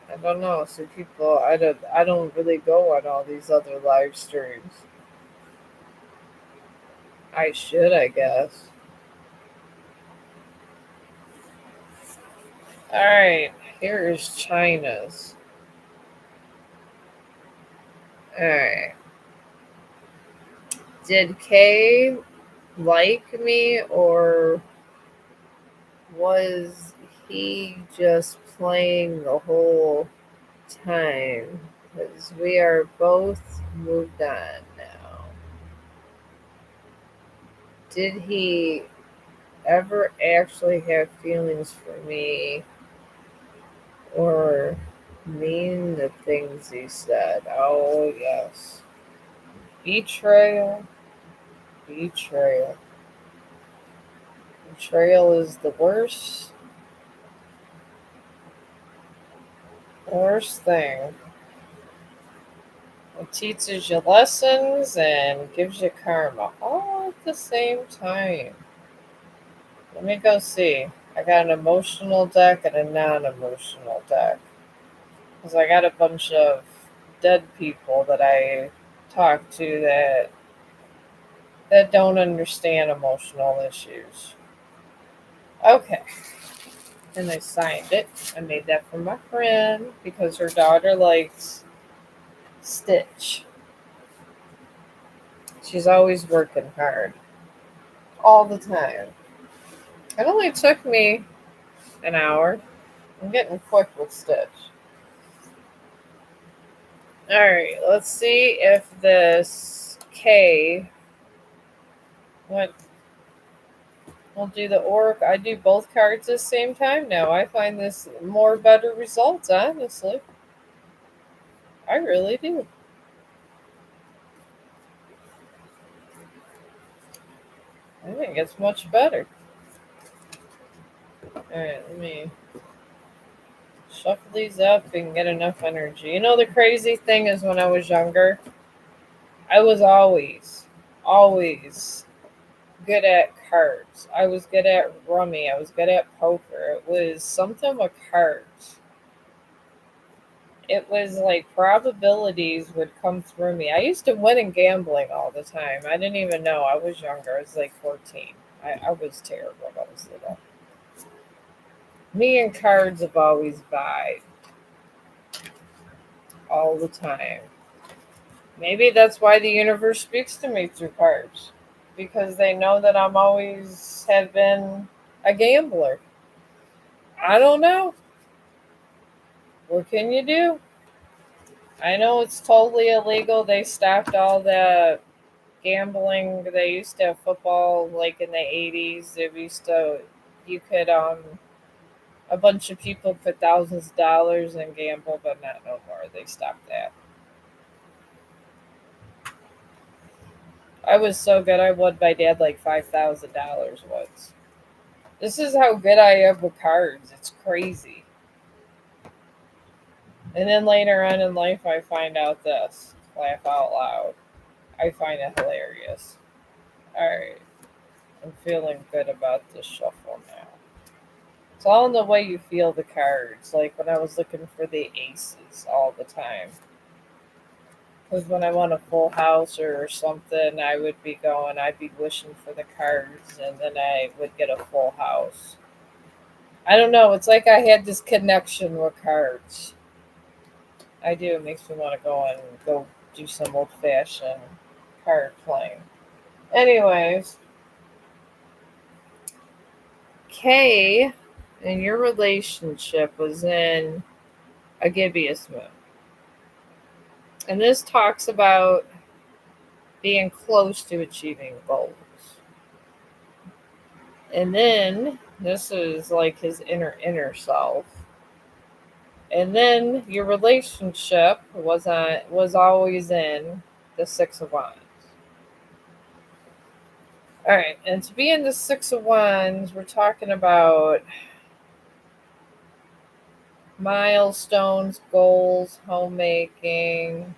I don't know. So people, I don't really go on all these other live streams. I should, I guess. All right, here is China's. All right. Did Kay like me, or was he just playing the whole time? Because we are both moved on now. Did he ever actually have feelings for me, or mean the things he said? Oh, yes. Betrayal. Betrayal. Betrayal is the worst thing. It teaches you lessons and gives you karma all at the same time. Let me go see. I got an emotional deck and a non emotional deck. Because I got a bunch of dead people that I talk to that don't understand emotional issues. Okay. And I signed it. I made that for my friend because her daughter likes Stitch. She's always working hard. All the time. It only took me an hour. I'm getting quick with Stitch. Alright, let's see if this K. What? We'll do the Oracle. I do both cards at the same time now. I find this more better results, honestly. I really do. I think it's much better. Alright, let me shuffle these up and get enough energy. You know, the crazy thing is when I was younger, I was always good at cards. I was good at rummy. I was good at poker. It was something with cards. It was like probabilities would come through me. I used to win in gambling all the time. I didn't even know. I was younger. I was like 14. I was terrible when I was little. Me and cards have always vibed all the time. Maybe that's why the universe speaks to me through cards. Because they know that I'm always have been a gambler. I don't know. What can you do? I know it's totally illegal. They stopped all the gambling. They used to have football like in the 80s. They used to, you could, a bunch of people put thousands of dollars and gamble, but not no more. They stopped that. I was so good. I won my dad like $5,000 once. This is how good I am with cards. It's crazy. And then later on in life, I find out this. Laugh out loud. I find it hilarious. Alright. I'm feeling good about this shuffle now. It's all in the way you feel the cards. Like when I was looking for the aces all the time. Because when I want a full house or something, I'd be wishing for the cards, and then I would get a full house. I don't know. It's like I had this connection with cards. I do. It makes me want to go do some old fashioned card playing. Anyways, Kay in your relationship was in a gibbous moon. And this talks about being close to achieving goals. And then this is like his inner self. And then your relationship was always in the Six of Wands. All right, and to be in the Six of Wands, we're talking about milestones, goals, homemaking.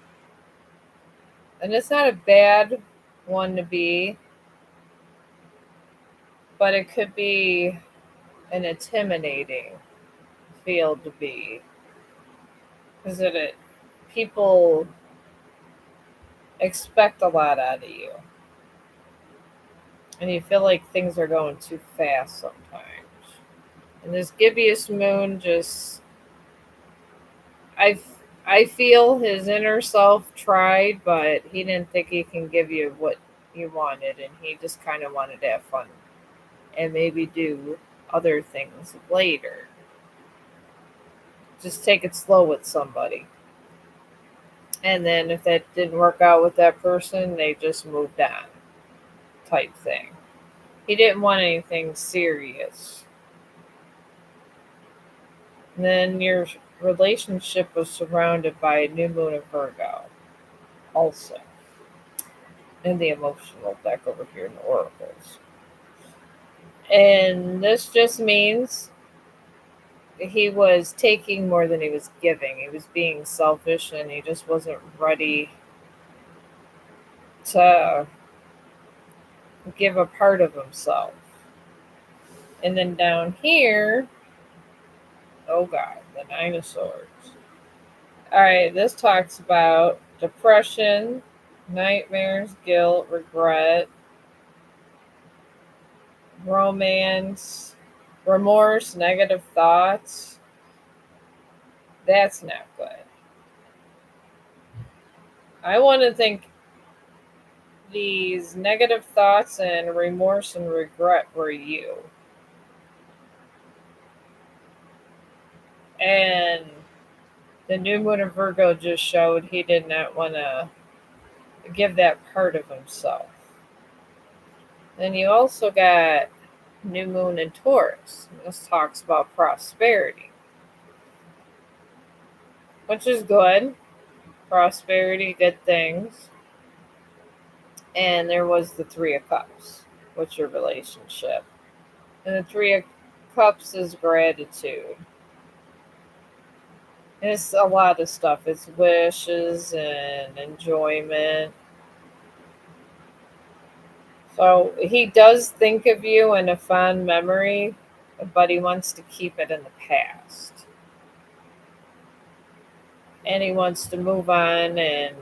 And it's not a bad one to be, but it could be an intimidating field to be. Because people expect a lot out of you. And you feel like things are going too fast sometimes. And this gibbous moon just, I, I feel his inner self tried, but he didn't think he can give you what you wanted, and he just kind of wanted to have fun and maybe do other things later. Just take it slow with somebody. And then if that didn't work out with that person, they just moved on, type thing. He didn't want anything serious. And then your relationship was surrounded by a new moon of Virgo, also, in the emotional deck over here in the oracles. And this just means he was taking more than he was giving. He was being selfish and he just wasn't ready to give a part of himself. And then down here, oh God, the Nine of Swords. All right, this talks about depression, nightmares, guilt, regret, romance, remorse, negative thoughts. That's not good. I want to think these negative thoughts and remorse and regret were you. And the new moon of Virgo just showed he did not want to give that part of himself. Then you also got new moon in Taurus. This talks about prosperity, which is good. Prosperity, good things. And there was the Three of Cups, what's your relationship? And the Three of Cups is gratitude. And it's a lot of stuff. It's wishes and enjoyment. So he does think of you in a fond memory, but he wants to keep it in the past. And he wants to move on and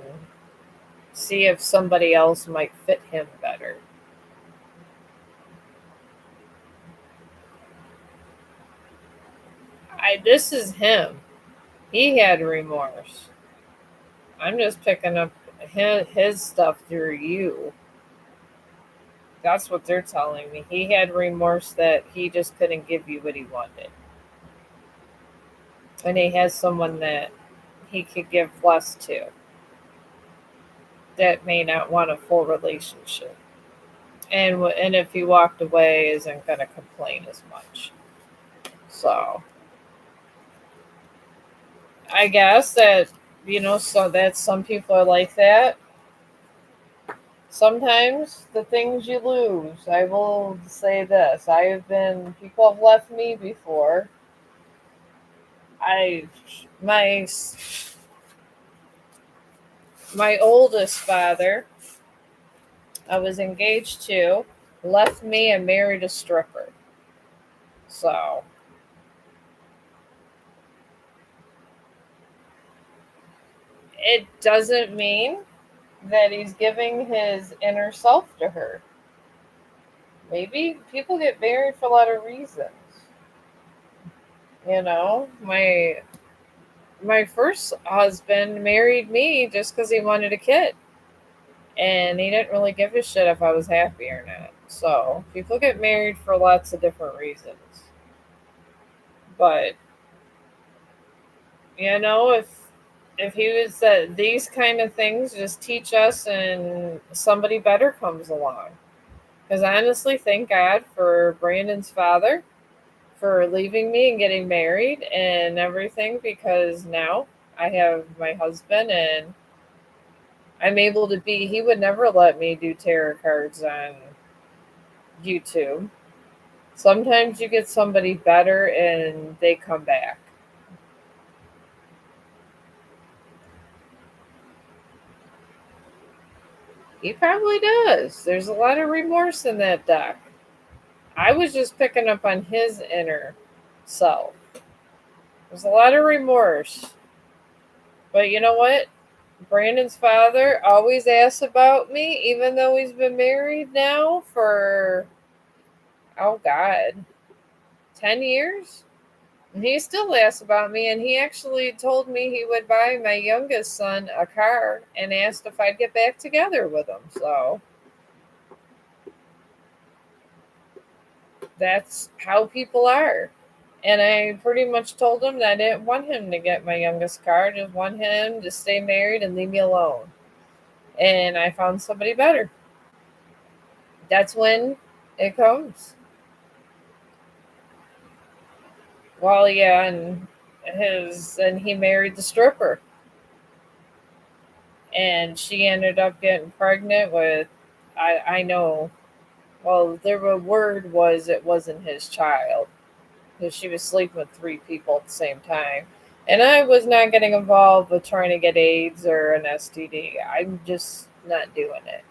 see if somebody else might fit him better. This is him. He had remorse. I'm just picking up his stuff through you. That's what they're telling me. He had remorse that he just couldn't give you what he wanted. And he has someone that he could give less to that may not want a full relationship. And if he walked away, isn't going to complain as much. So I guess that, so that some people are like that. Sometimes the things you lose, I will say this. People have left me before. My oldest father, I was engaged to, left me and married a stripper. So it doesn't mean that he's giving his inner self to her. Maybe people get married for a lot of reasons. My first husband married me just because he wanted a kid. And he didn't really give a shit if I was happy or not. So people get married for lots of different reasons. But if he was these kind of things just teach us and somebody better comes along. Because I honestly thank God for Brandon's father for leaving me and getting married and everything, because now I have my husband and I'm able to he would never let me do tarot cards on YouTube. Sometimes you get somebody better and they come back. He probably does. There's a lot of remorse in that deck. I was just picking up on his inner self. There's a lot of remorse. But you know what? Brandon's father always asks about me, even though he's been married now for, oh God, 10 years? And he still asks about me, and he actually told me he would buy my youngest son a car and asked if I'd get back together with him. So that's how people are. And I pretty much told him that I didn't want him to get my youngest car, I just want him to stay married and leave me alone. And I found somebody better. That's when it comes. Well, yeah, and he married the stripper, and she ended up getting pregnant with, I know. Well, the word was it wasn't his child because she was sleeping with three people at the same time, and I was not getting involved with trying to get AIDS or an STD. I'm just not doing it.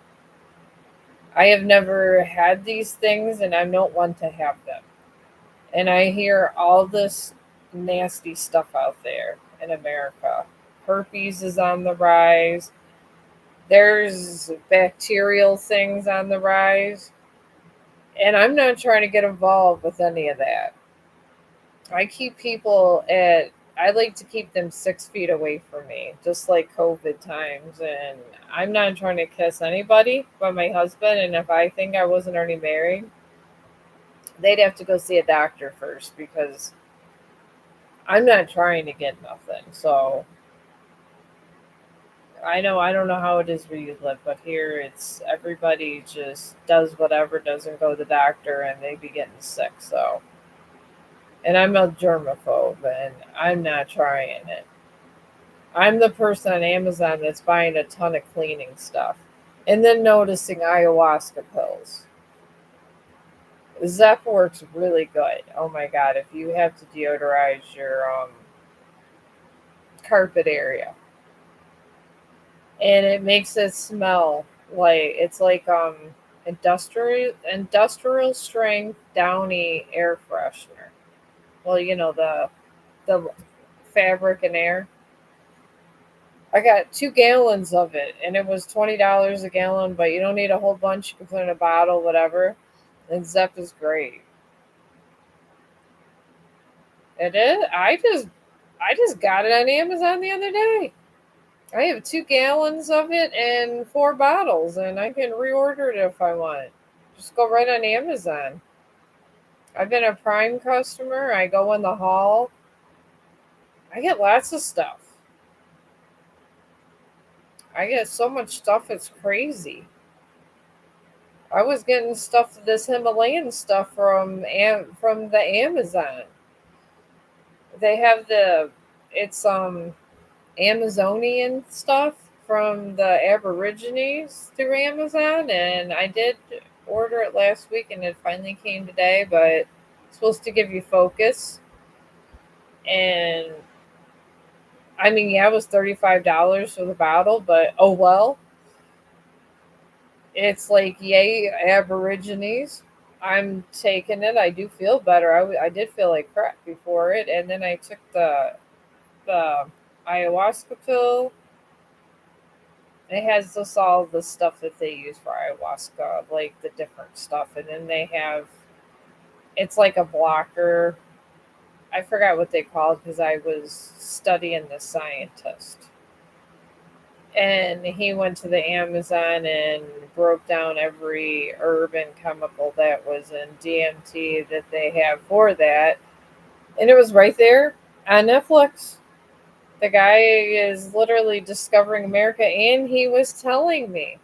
I have never had these things, and I don't want to have them. And I hear all this nasty stuff out there in America. Herpes is on the rise. There's bacterial things on the rise. And I'm not trying to get involved with any of that. I like to keep them 6 feet away from me, just like COVID times. And I'm not trying to kiss anybody but my husband. And if I think I wasn't already married, they'd have to go see a doctor first because I'm not trying to get nothing. So I don't know how it is where you live, but here it's everybody just does whatever, doesn't go to the doctor, and they be getting sick. So, and I'm a germaphobe, and I'm not trying it. I'm the person on Amazon that's buying a ton of cleaning stuff, and then noticing ayahuasca pills. Zep works really good. Oh my god, if you have to deodorize your carpet area, and it makes it smell like it's like industrial strength Downy air freshener. Well, you know the fabric and air. I got 2 gallons of it, and it was $20 a gallon. But you don't need a whole bunch. You can put in a bottle, whatever. And Zep is great. It is. I just got it on Amazon the other day. I have 2 gallons of it and 4 bottles, and I can reorder it if I want. Just go right on Amazon. I've been a Prime customer. I go in the hall. I get lots of stuff. I get so much stuff, it's crazy. I was getting stuff, this Himalayan stuff from the Amazon. They have it's Amazonian stuff from the Aborigines through Amazon, and I did order it last week, and it finally came today. But it's supposed to give you focus, and I mean, yeah, it was $35 for the bottle, but oh well. It's like yay Aborigines. I'm taking it. I do feel better. I did feel like crap before it, and then I took the ayahuasca pill. It has just all the stuff that they use for ayahuasca, like the different stuff, and then they have it's like a blocker. I forgot what they called because I was studying the scientist, and he went to the Amazon and broke down every herb and chemical that was in DMT that they have for that, and it was right there on Netflix. The guy is literally discovering America, and he was telling me.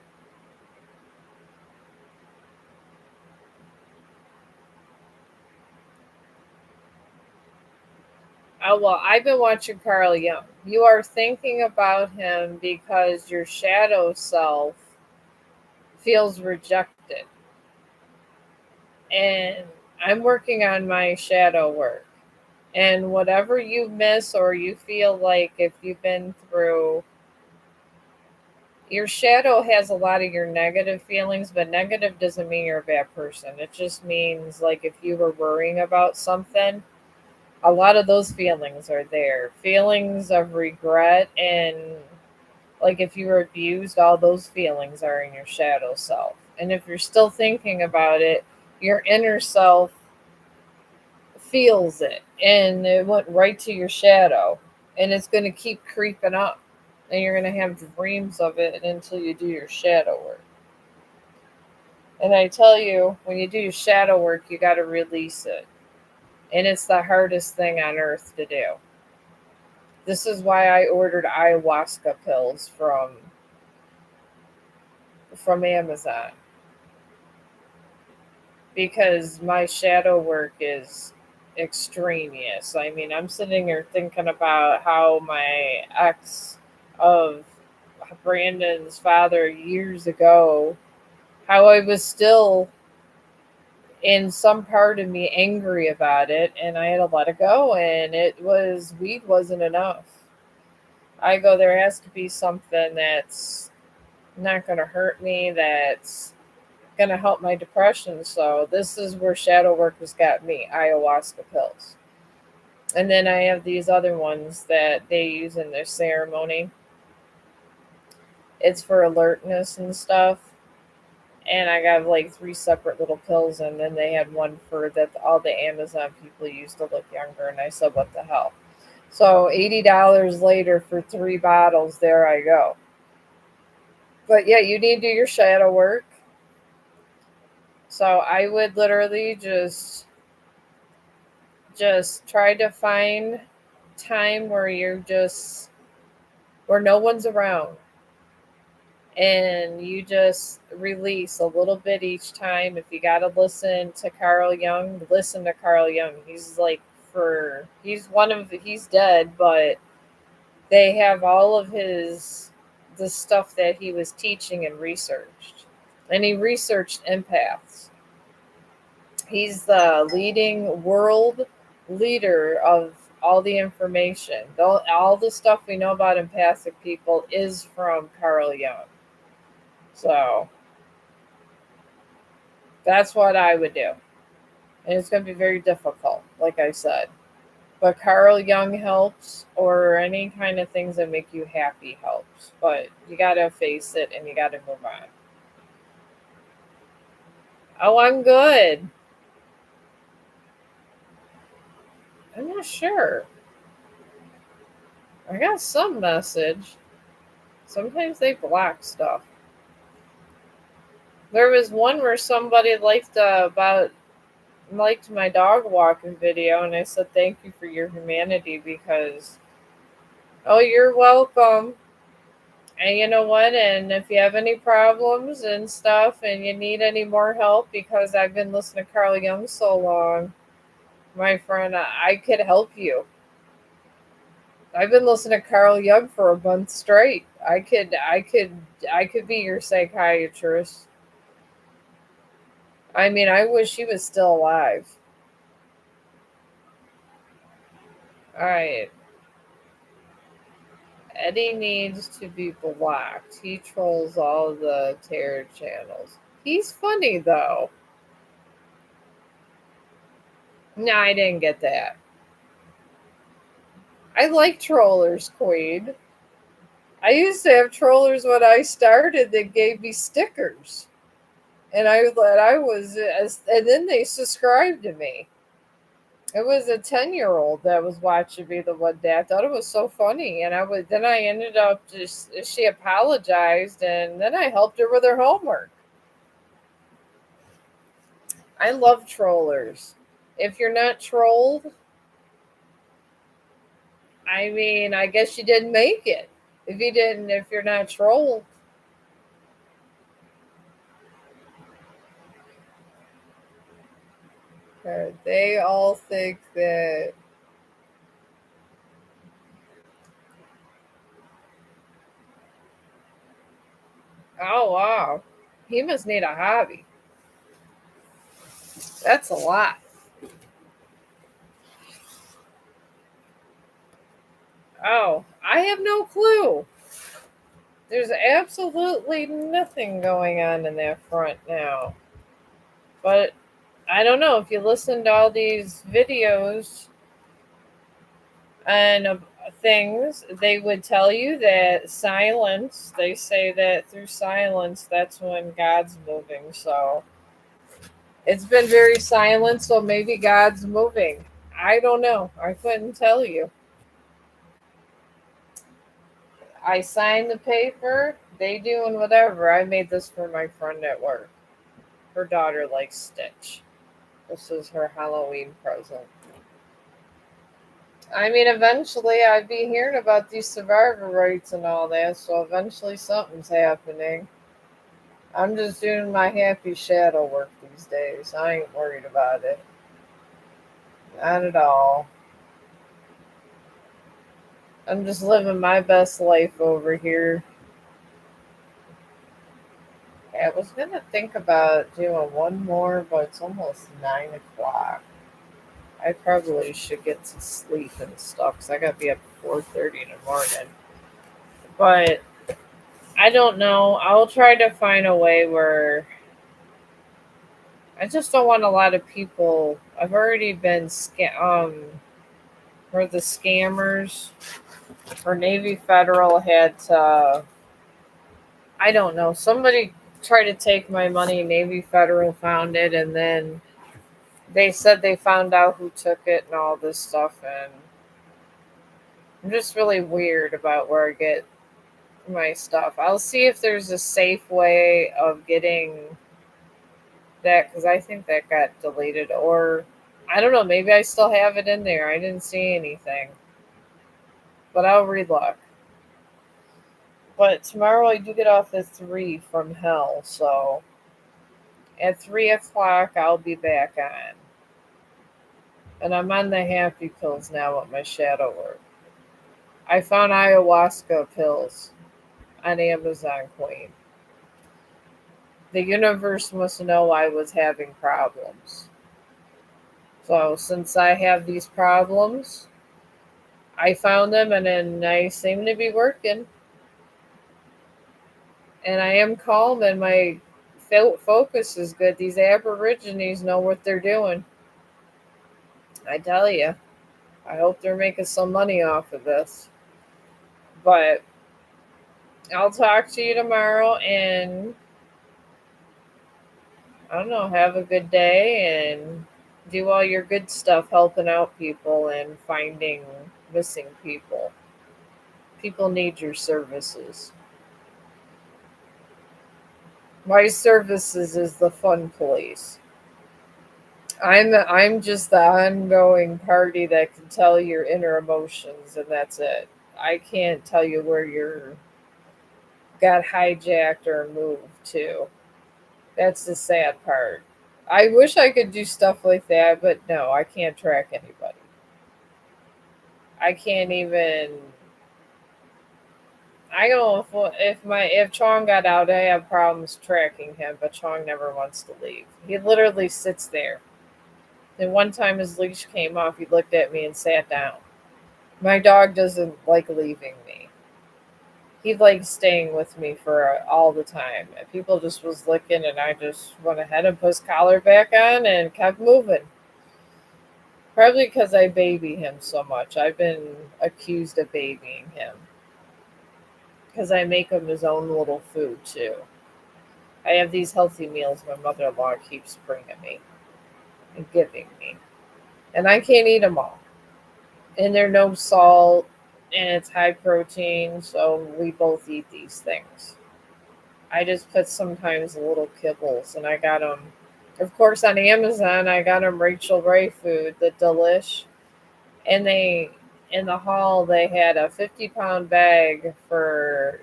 Oh, well, I've been watching Carl Jung. You are thinking about him because your shadow self feels rejected. And I'm working on my shadow work. And whatever you miss or you feel like if you've been through, Your shadow has a lot of your negative feelings, but negative doesn't mean you're a bad person. It just means, like, if you were worrying about something, a lot of those feelings are there. Feelings of regret, and like if you were abused, all those feelings are in your shadow self. And if you're still thinking about it, your inner self feels it and it went right to your shadow, and it's going to keep creeping up, and you're going to have dreams of it until you do your shadow work. And I tell you, when you do your shadow work, you got to release it. And it's the hardest thing on earth to do. This is why I ordered ayahuasca pills from Amazon, because my shadow work is extraneous. I mean, I'm sitting here thinking about how my ex of Brandon's father years ago, how I was still in some part of me angry about it, and I had to let it go, and it was weed wasn't enough. I go, there has to be something that's not going to hurt me, that's going to help my depression. So this is where shadow work has got me, ayahuasca pills. And then I have these other ones that they use in their ceremony. It's for alertness and stuff. And I got like three separate little pills, and then they had one for that all the Amazon people use to look younger. And I said, what the hell? So $80 later for three bottles, there I go. But yeah, you need to do your shadow work. So I would literally just try to find time where you're just where no one's around, and you just release a little bit each time. If you got to listen to Carl Jung, listen to Carl Jung. He's like, he's dead, but they have all of the stuff that he was teaching and researched, and he researched empaths. He's the leading world leader of all the information. All the stuff we know about empathic people is from Carl Jung. So that's what I would do. And it's going to be very difficult, like I said. But Carl Jung helps, or any kind of things that make you happy helps. But you got to face it and you got to move on. Oh, I'm good. I'm not sure. I got some message. Sometimes they block stuff. There was one where somebody liked my dog walking video, and I said thank you for your humanity, because oh, you're welcome. And you know what? And if you have any problems and stuff, and you need any more help, because I've been listening to Carl Jung so long, my friend, I could help you. I've been listening to Carl Jung for a month straight. I could be your psychiatrist. I mean, I wish he was still alive. All right. Eddie needs to be blocked. He trolls all the terror channels. He's funny though. No, I didn't get that. I like trollers, Queen. I used to have trollers when I started that gave me stickers, and and then they subscribed to me. It was a 10-year-old that was watching me the one day. I thought it was so funny, and then I ended up just she apologized, and then I helped her with her homework. I love trollers. If you're not trolled, I mean, I guess you didn't make it. If you're not trolled, they all think that. Oh wow, he must need a hobby. That's a lot. Oh, I have no clue. There's absolutely nothing going on in that front now. But I don't know if you listen to all these videos and things, they would tell you that silence, they say that through silence, that's when God's moving. So it's been very silent, so maybe God's moving. I don't know. I couldn't tell you. I signed the paper, they doing whatever. I made this for my friend at work. Her daughter likes Stitch. This is her Halloween present. I mean, eventually I'd be hearing about these survivor rights and all that, so eventually something's happening. I'm just doing my happy shadow work these days. I ain't worried about it. Not at all. I'm just living my best life over here. I was gonna think about doing one more, but it's almost 9 o'clock. I probably should get to sleep and stuff because I gotta be up at 4:30 in the morning. But I don't know. I'll try to find a way where I just don't want a lot of people. I've already been where the scammers or Navy Federal had to. I don't know. Somebody tried to take my money. Navy Federal found it, and then they said they found out who took it and all this stuff. And I'm just really weird about where I get my stuff. I'll see if there's a safe way of getting that because I think that got deleted, or I don't know, maybe I still have it in there. I didn't see anything, but I'll relook. But tomorrow I do get off at 3 from hell, so at 3 o'clock I'll be back on. And I'm on the happy pills now with my shadow work. I found ayahuasca pills on Amazon Queen. The universe must know I was having problems. So since I have these problems, I found them and then I seem to be working. And I am calm and my focus is good. These Aborigines know what they're doing. I tell you, I hope they're making some money off of this. But I'll talk to you tomorrow and I don't know, have a good day and do all your good stuff helping out people and finding missing people. People need your services. My services is the fun police. I'm just the ongoing party that can tell your inner emotions and that's it. I can't tell you where you're got hijacked or moved to. That's the sad part. I wish I could do stuff like that, but no, I can't track anybody. I can't even. I don't know if Chong got out, I have problems tracking him, but Chong never wants to leave. He literally sits there. And one time his leash came off, he looked at me and sat down. My dog doesn't like leaving me. He likes staying with me for all the time. And people just was licking, and I just went ahead and put his collar back on and kept moving. Probably because I baby him so much. I've been accused of babying him because I make him his own little food too. I have these healthy meals my mother-in-law keeps bringing me and giving me, and I can't eat them all. And they're no salt, and it's high protein, so we both eat these things. I just put sometimes little kibbles, and I got them. Of course, on Amazon, I got them Rachel Ray food, the Delish, and they in the hall they had a 50-pound bag for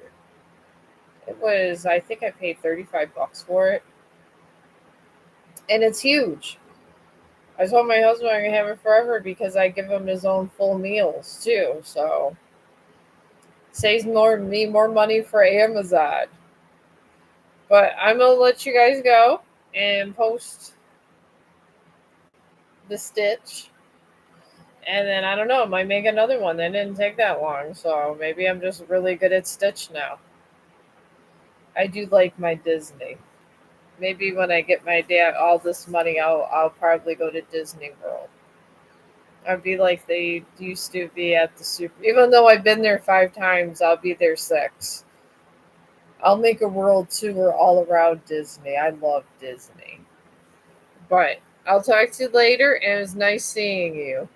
it was I think I paid $35 for it, and it's huge. I told my husband I can have it forever because I give him his own full meals too, so saves more money for Amazon. But I'm gonna let you guys go and post the Stitch. And then I don't know, might make another one. That didn't take that long, so maybe I'm just really good at Stitch now. I do like my Disney. Maybe when I get my dad all this money, I'll probably go to Disney World. I'd be like they used to be at the super. Even though I've been there 5 times, I'll be there 6. I'll make a world tour all around Disney. I love Disney. But I'll talk to you later, and it was nice seeing you.